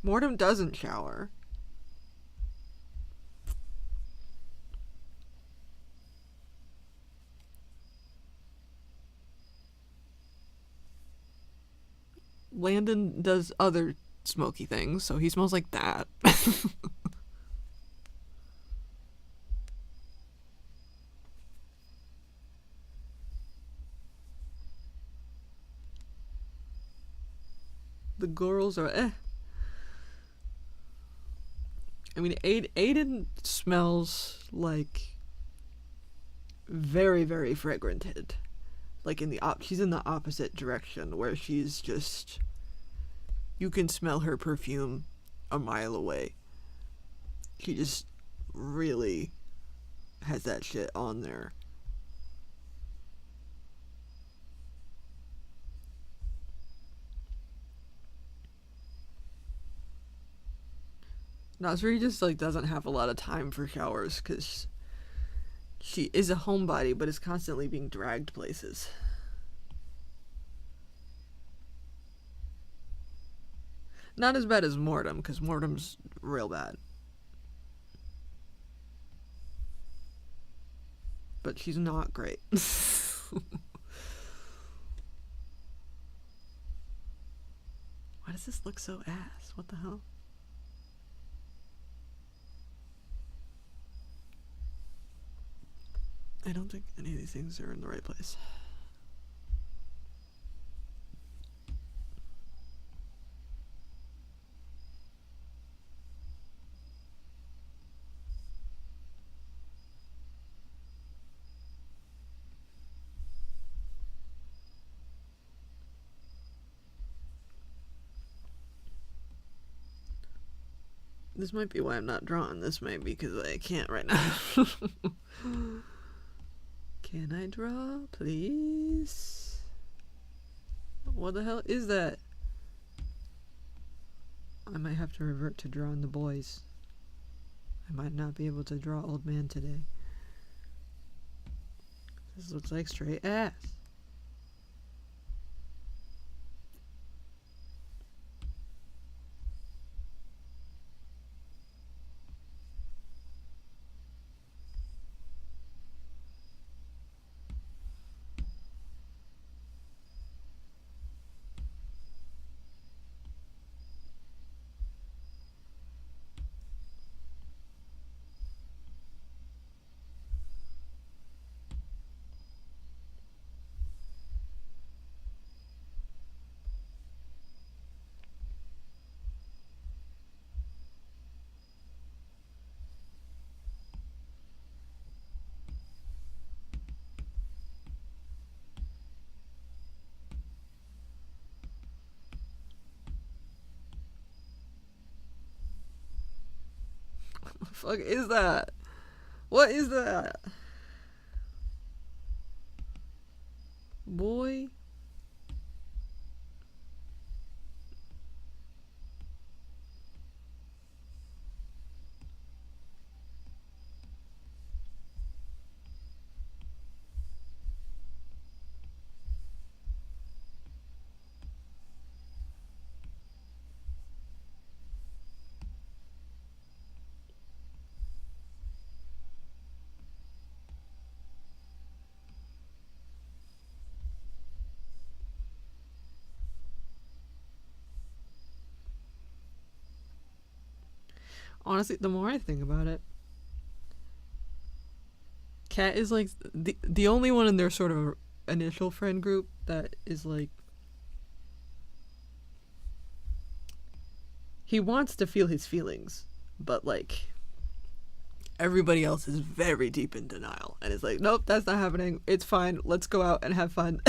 Mortem doesn't shower. Landon does other smoky things, so he smells like that. The girls are I mean, Aiden smells like very, very fragranted. Like she's in the opposite direction, where she's just, you can smell her perfume a mile away. She just really has that shit on there. Nasri just like doesn't have a lot of time for showers because she is a homebody but is constantly being dragged places. Not as bad as Mortem, because Mortem's real bad. But she's not great. Why does this look so ass? What the hell? I don't think any of these things are in the right place. This might be why I'm not drawing. This might be because I can't right now. Can I draw, please? What the hell is that? I might have to revert to drawing the boys. I might not be able to draw old man today. This looks like straight ass. What the fuck is that? What is that? Boy. Honestly, the more I think about it, Kat is like the only one in their sort of initial friend group that is like, he wants to feel his feelings, but like everybody else is very deep in denial and is like, nope, that's not happening. It's fine. Let's go out and have fun.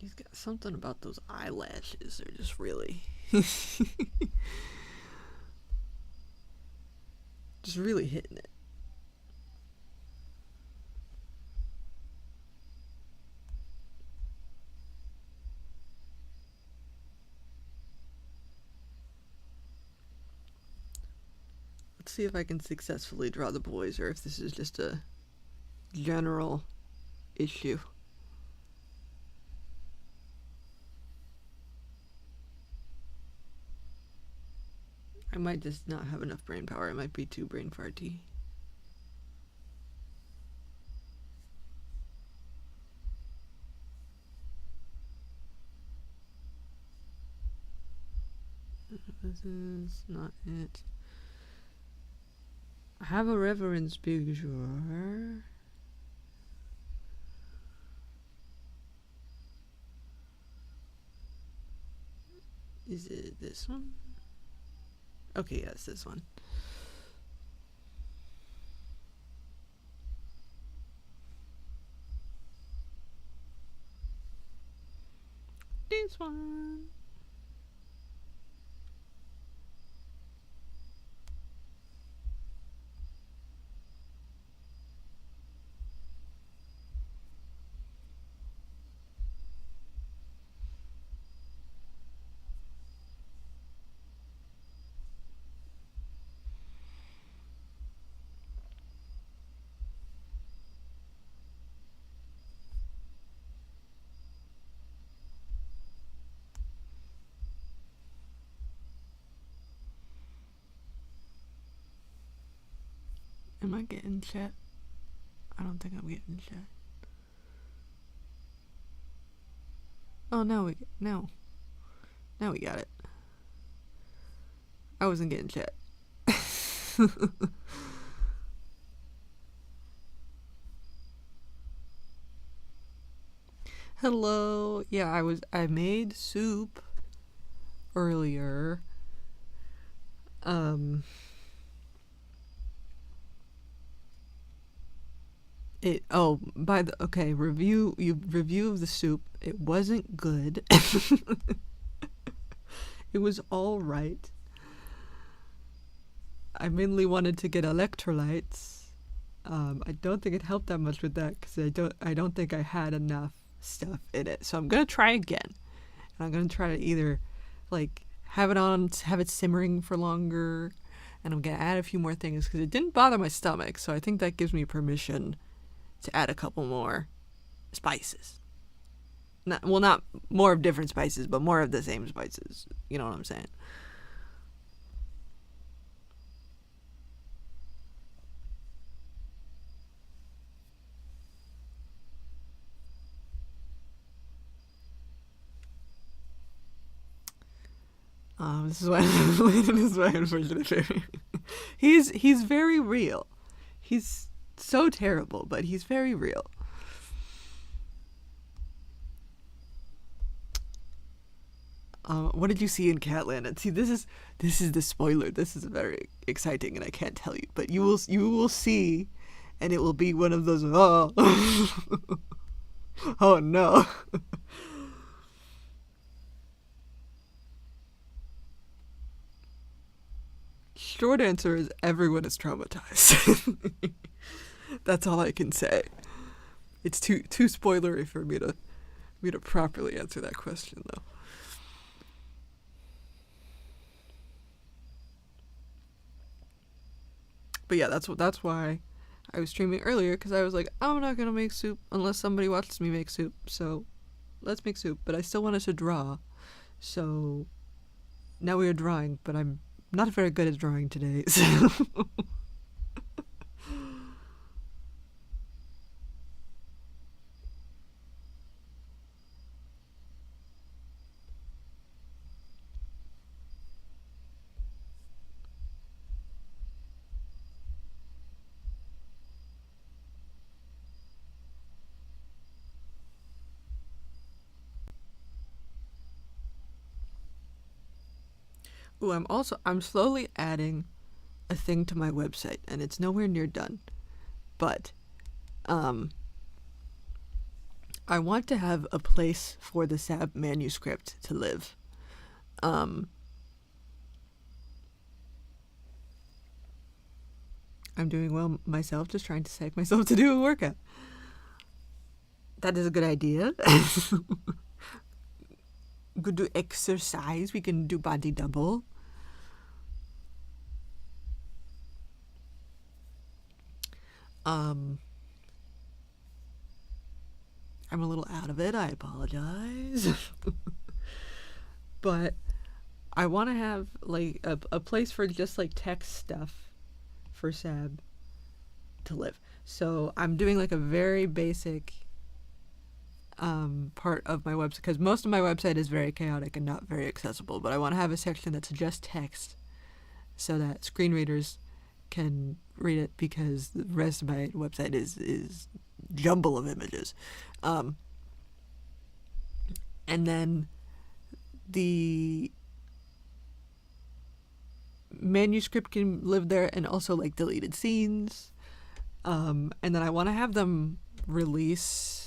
He's got something about those eyelashes. They're just really... just really hitting it. Let's see if I can successfully draw the boys, or if this is just a general issue. I might just not have enough brain power. I might be too brain farty. This is not it. I have a reference picture. Is it this one? Okay, yes, this one. This one. Am I getting chat? I don't think I'm getting chat. Oh, now we got it. I wasn't getting chat. Hello. Yeah, I made soup earlier. Review of the soup. It wasn't good. It was all right. I mainly wanted to get electrolytes. I don't think it helped that much with that because I don't think I had enough stuff in it. So I'm gonna try again, and I'm gonna try to either like have it simmering for longer, and I'm gonna add a few more things because it didn't bother my stomach. So I think that gives me permission to add a couple more spices. Not more of different spices, but more of the same spices. You know what I'm saying? This is why unfortunately. He's very real. He's so terrible, but he's very real. What did you see in Catland? And see, this is the spoiler. This is very exciting, and I can't tell you, but you will see, and it will be one of those oh no. Short answer is everyone is traumatized. That's all I can say. It's too spoilery for me to properly answer that question, though. But yeah, that's why I was streaming earlier, because I was like, I'm not gonna make soup unless somebody watches me make soup. So let's make soup. But I still wanted to draw, so now we are drawing. But I'm not very good at drawing today. So. Ooh, I'm slowly adding a thing to my website, and it's nowhere near done. But I want to have a place for the SAB manuscript to live. I'm doing well myself, just trying to psych myself to do a workout. That is a good idea. We could do exercise. We can do body double. I'm a little out of it. I apologize. But I want to have like a place for just like text stuff for SAB to live. So I'm doing like a very basic part of my website, because most of my website is very chaotic and not very accessible, but I want to have a section that's just text so that screen readers can read it, because the rest of my website is jumble of images. And then the manuscript can live there, and also like deleted scenes. And then I want to have them release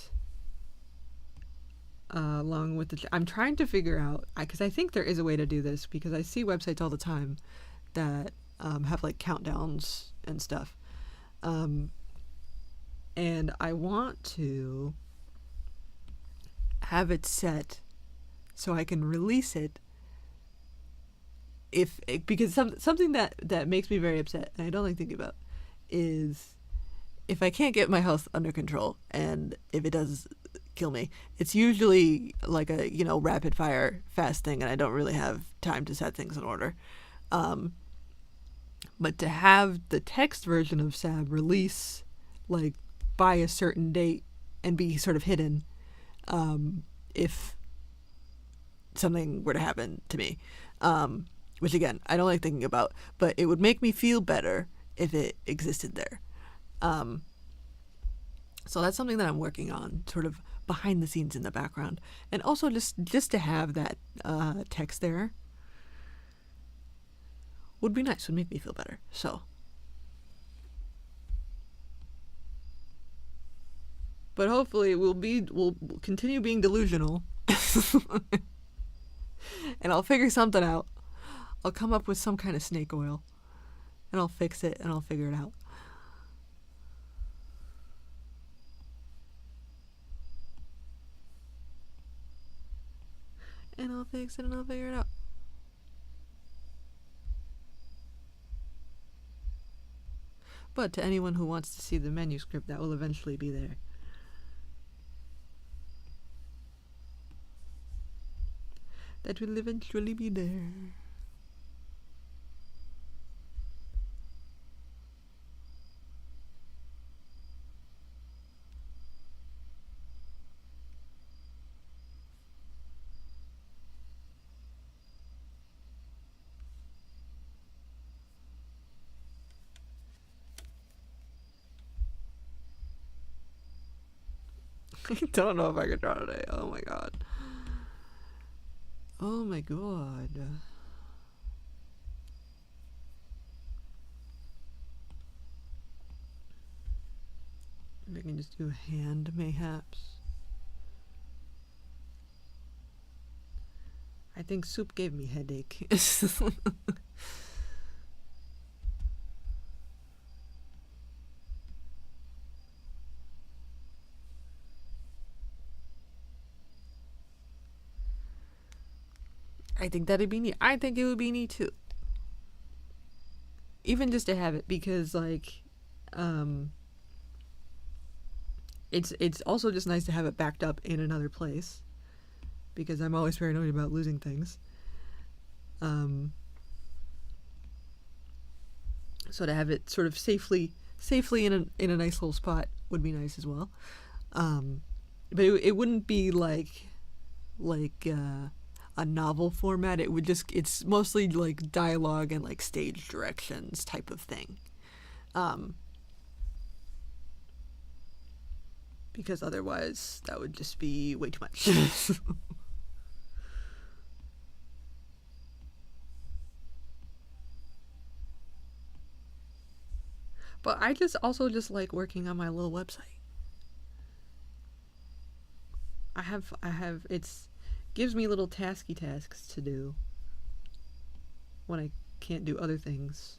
along with the... I'm trying to figure out, because I think there is a way to do this, because I see websites all the time that have like countdowns and stuff. And I want to have it set so I can release it because something that makes me very upset, and I don't like thinking about, is if I can't get my health under control, and if it does kill me, it's usually like a rapid fire fast thing, and I don't really have time to set things in order. But to have the text version of SAB release like by a certain date and be sort of hidden, if something were to happen to me, which again I don't like thinking about, but it would make me feel better if it existed there. So that's something that I'm working on, sort of behind the scenes in the background, and also just to have that text there would be nice, would make me feel better. So, but hopefully we'll continue being delusional, and I'll figure something out. I'll come up with some kind of snake oil, and I'll fix it, and I'll figure it out. And I'll fix it, and I'll figure it out. But to anyone who wants to see the manuscript, that will eventually be there. That will eventually be there. I don't know if I can draw today. Oh my god. Oh my god. Maybe I can just do a hand, mayhaps. I think soup gave me headache. I think that'd be neat. I think it would be neat too. Even just to have it, because like, it's also just nice to have it backed up in another place, because I'm always paranoid about losing things. So to have it sort of safely in a nice little spot would be nice as well. But it wouldn't be like a novel format. It would just, it's mostly like dialogue and like stage directions type of thing. Because otherwise that would just be way too much. But I also just like working on my little website. it's gives me little tasks to do when I can't do other things.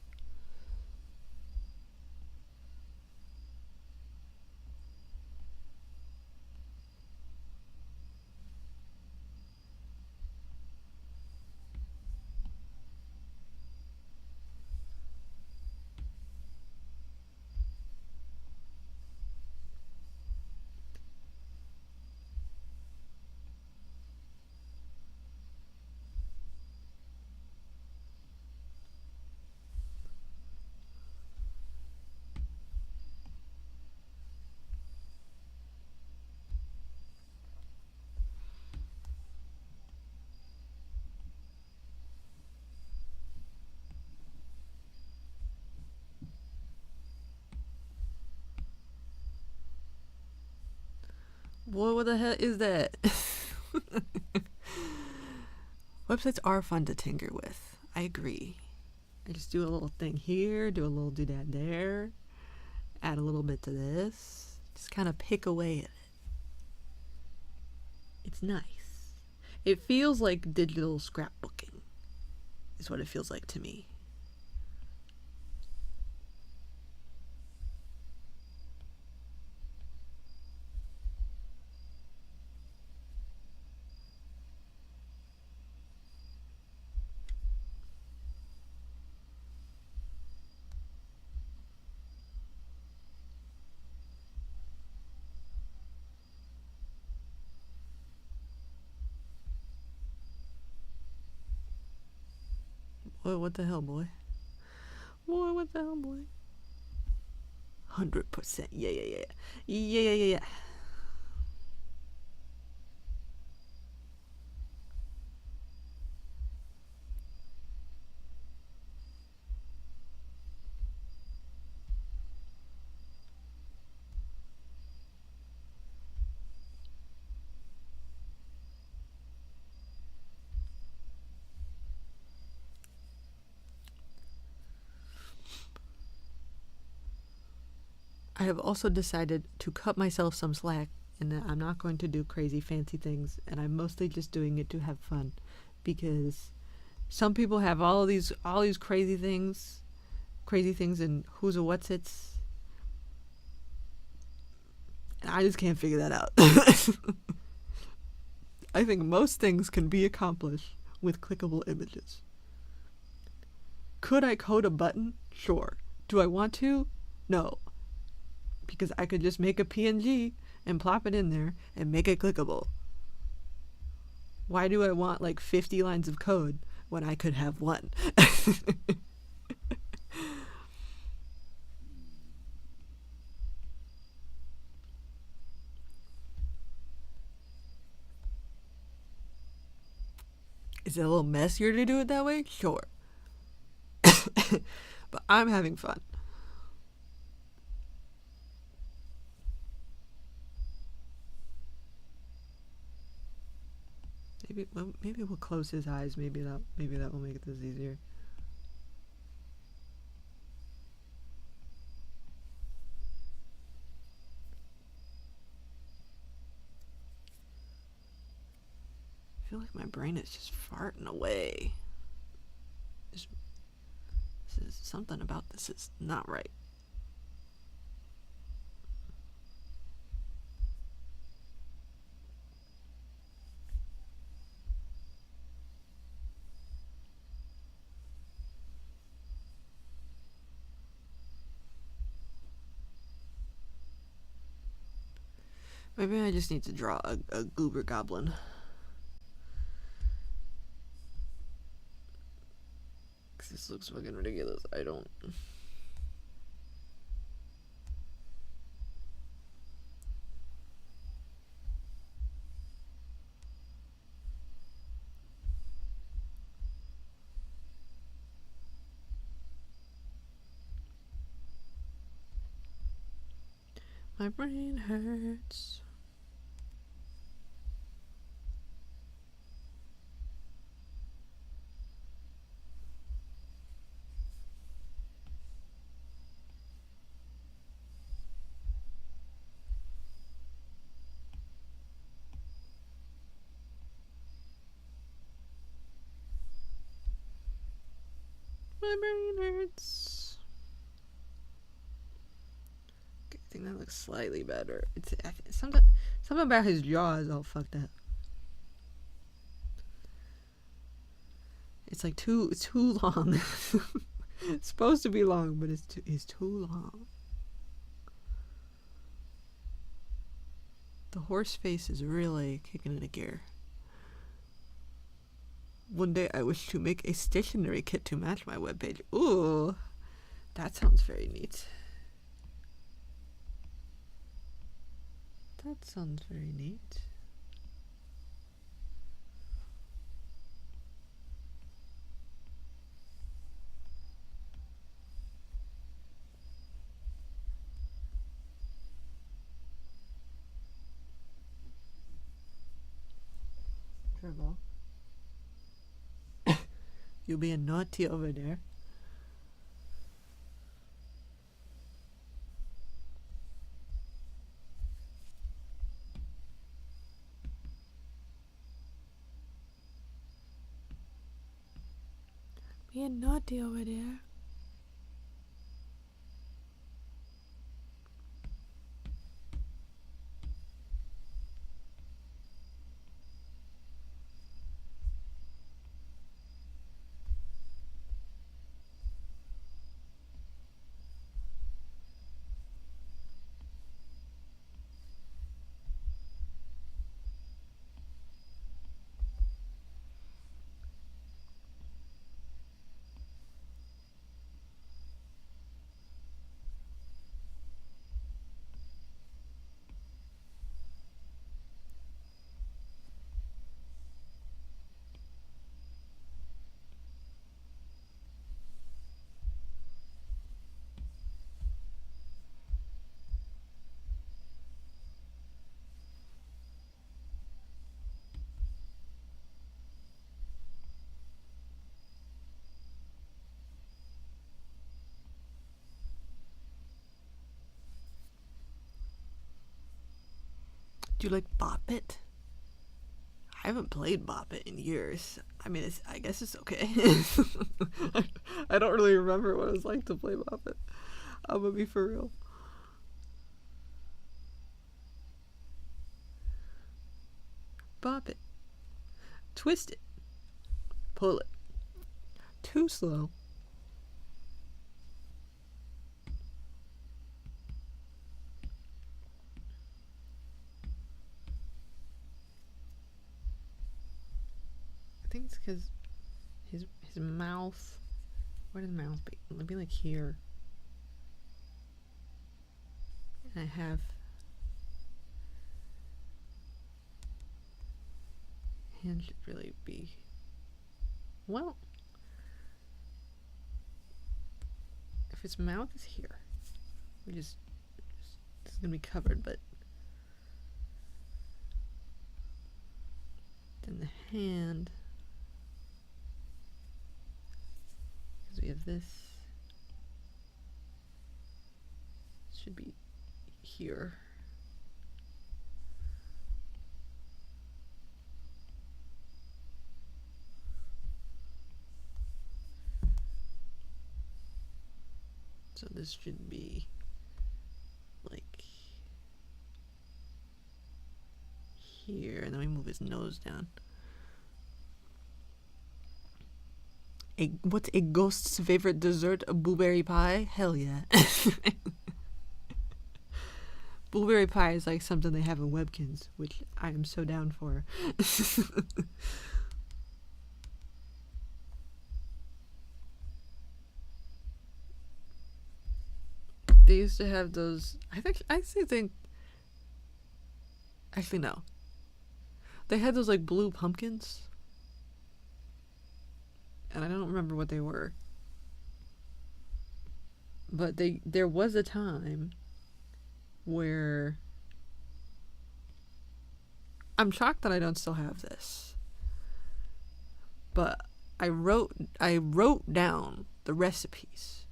Boy, what the hell is that? Websites are fun to tinker with. I agree. I just do a little thing here, do a little doodad there, add a little bit to this. Just kind of pick away at it. It's nice. It feels like digital scrapbooking, is what it feels like to me. Boy, what the hell, boy? Boy, what the hell, boy? 100%. Yeah. I have also decided to cut myself some slack and that I'm not going to do crazy fancy things, and I'm mostly just doing it to have fun, because some people have all these crazy things and who's a what's its, and I just can't figure that out. I think most things can be accomplished with clickable images. Could I code a button? Sure. Do I want to? No. Because I could just make a PNG and plop it in there and make it clickable. Why do I want like 50 lines of code when I could have one? Is it a little messier to do it that way? Sure. But I'm having fun. Maybe we'll close his eyes. Maybe that will make this easier. I feel like my brain is just farting away. This is something about this is not right. Maybe I just need to draw a goober goblin. Cause this looks fucking ridiculous. I don't. My brain hurts. My brain hurts. Okay, I think that looks slightly better. It's something about his jaw is all fucked up. It's like too long. It's supposed to be long, but it's too long. The horse face is really kicking into gear. One day I wish to make a stationery kit to match my webpage. Ooh, that sounds very neat. That sounds very neat. Turbo. You being naughty over there. Being naughty over there. Do you like Bop It? I haven't played Bop It in years. I mean, I guess it's okay. I don't really remember what it was like to play Bop It. I'm gonna be for real. Bop it. Twist it. Pull it. Too slow. I think it's because his mouth. Where did the mouth be? It'll be like here. And I have hand should really be well. If its mouth is here, this is gonna be covered, but then the hand. We have this should be here. So this should be like here, and then we move his nose down. What's a ghost's favorite dessert? A blueberry pie? Hell yeah. Blueberry pie is like something they have in Webkinz, which I am so down for. They used to have those. Actually, no. They had those like blue pumpkins. And I don't remember what they were. But there was a time where I'm shocked that I don't still have this. But I wrote down the recipes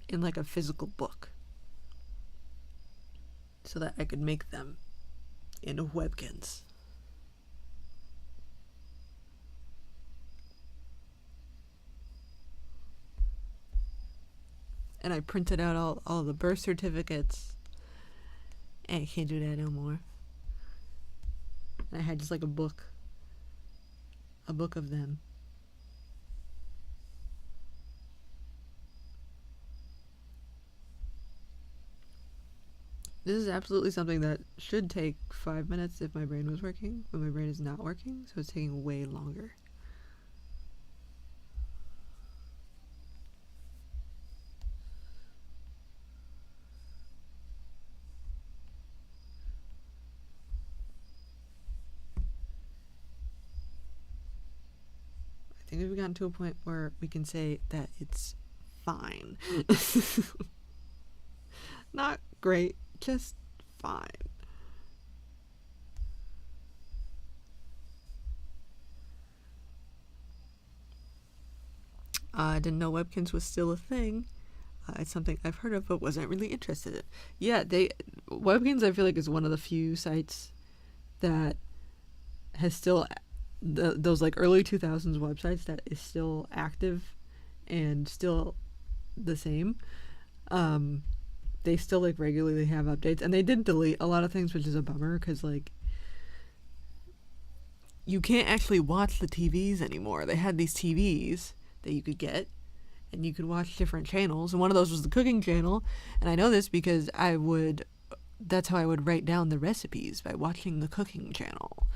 in like a physical book so that I could make them into Webkinz. and I printed out all the birth certificates. And I can't do that no more. And I had just like a book of them. This is absolutely something that should take 5 minutes if my brain was working, but my brain is not working, so it's taking way longer. I think we've gotten to a point where we can say that it's fine. Not great, just fine. I didn't know Webkinz was still a thing. It's something I've heard of but wasn't really interested in. Yeah, Webkinz I feel like is one of the few sites that has still those like early 2000s websites that is still active and still the same. They still like regularly have updates, and they did delete a lot of things, which is a bummer because like you can't actually watch the TVs anymore. They had these TVs that you could get, and you could watch different channels, and one of those was the cooking channel. And I know this because that's how I would write down the recipes, by watching the cooking channel.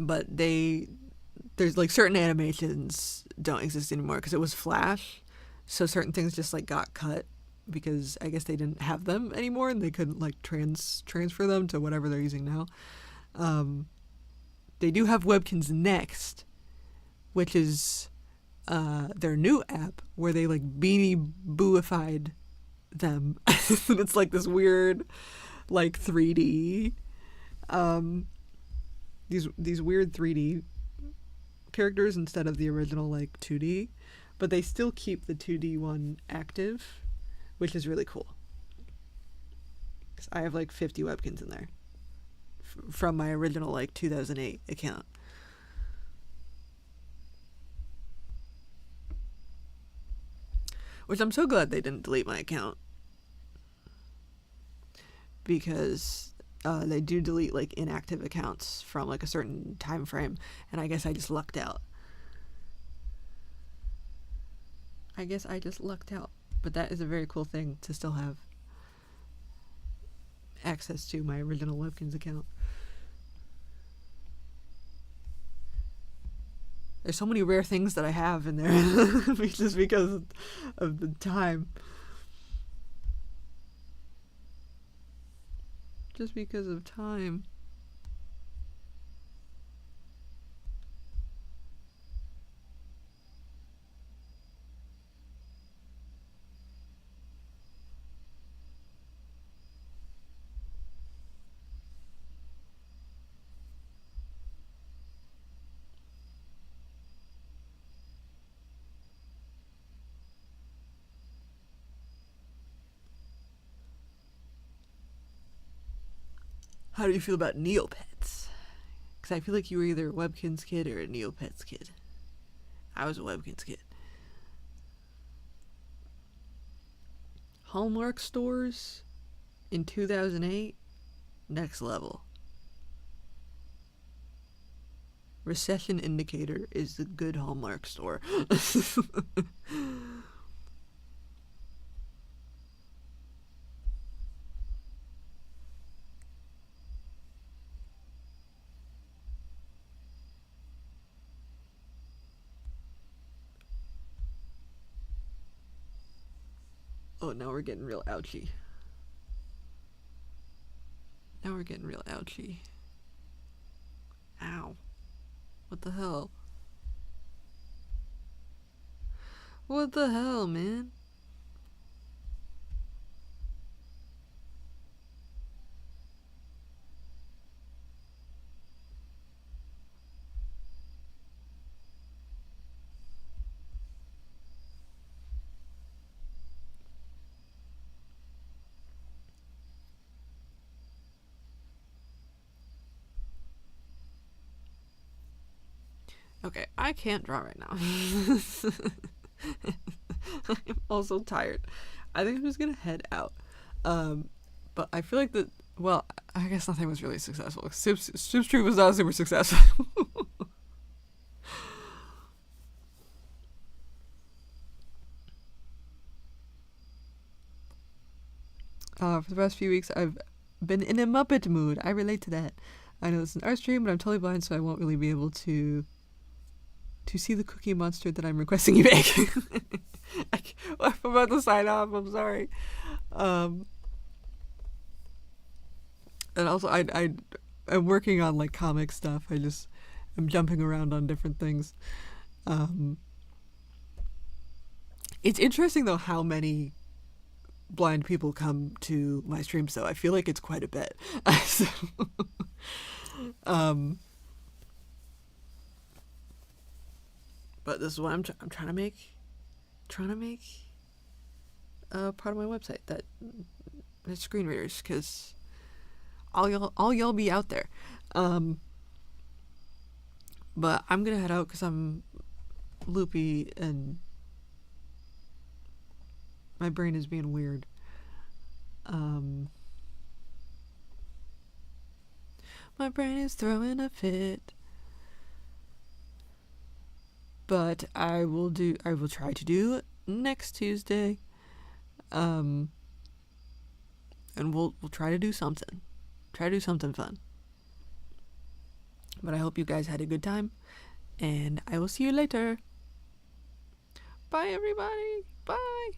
But there's like certain animations don't exist anymore because it was Flash, so certain things just like got cut because I guess they didn't have them anymore and they couldn't like transfer them to whatever they're using now. They do have Webkinz Next, which is their new app where they like Beanie Booified them. And it's like this weird like 3D these weird 3D characters instead of the original like 2D, but they still keep the 2D one active, which is really cool. 'Cause I have like 50 Webkinz in there from my original like 2008 account. Which I'm so glad they didn't delete my account, because they do delete like inactive accounts from like a certain time frame, and I guess I just lucked out. But that is a very cool thing to still have access to my original Webkinz account. There's so many rare things that I have in there just because of the time. Just because of time. How do you feel about Neopets? Because I feel like you were either a Webkinz kid or a Neopets kid. I was a Webkinz kid. Hallmark stores in 2008, next level. Recession Indicator is the good Hallmark store. Oh, now we're getting real ouchy. Ow. What the hell? What the hell, man? Okay, I can't draw right now. I'm also tired. I think I'm just gonna head out. But I feel like that. Well, I guess nothing was really successful. Soup Street was not super successful. For the past few weeks, I've been in a Muppet mood. I relate to that. I know it's an art stream, but I'm totally blind, so I won't really be able to see the Cookie Monster that I'm requesting you make. I'm about to sign off. I'm sorry. And also, I'm working on like comic stuff. I'm jumping around on different things. It's interesting though how many blind people come to my streams. Though I feel like it's quite a bit. So, but this is what I'm trying to make. Part of my website that has screen readers, because all y'all be out there. But I'm gonna head out because I'm loopy and my brain is being weird. My brain is throwing a fit. But I will try to do next Tuesday. And we'll try to do something. Try to do something fun. But I hope you guys had a good time, and I will see you later. Bye everybody. Bye.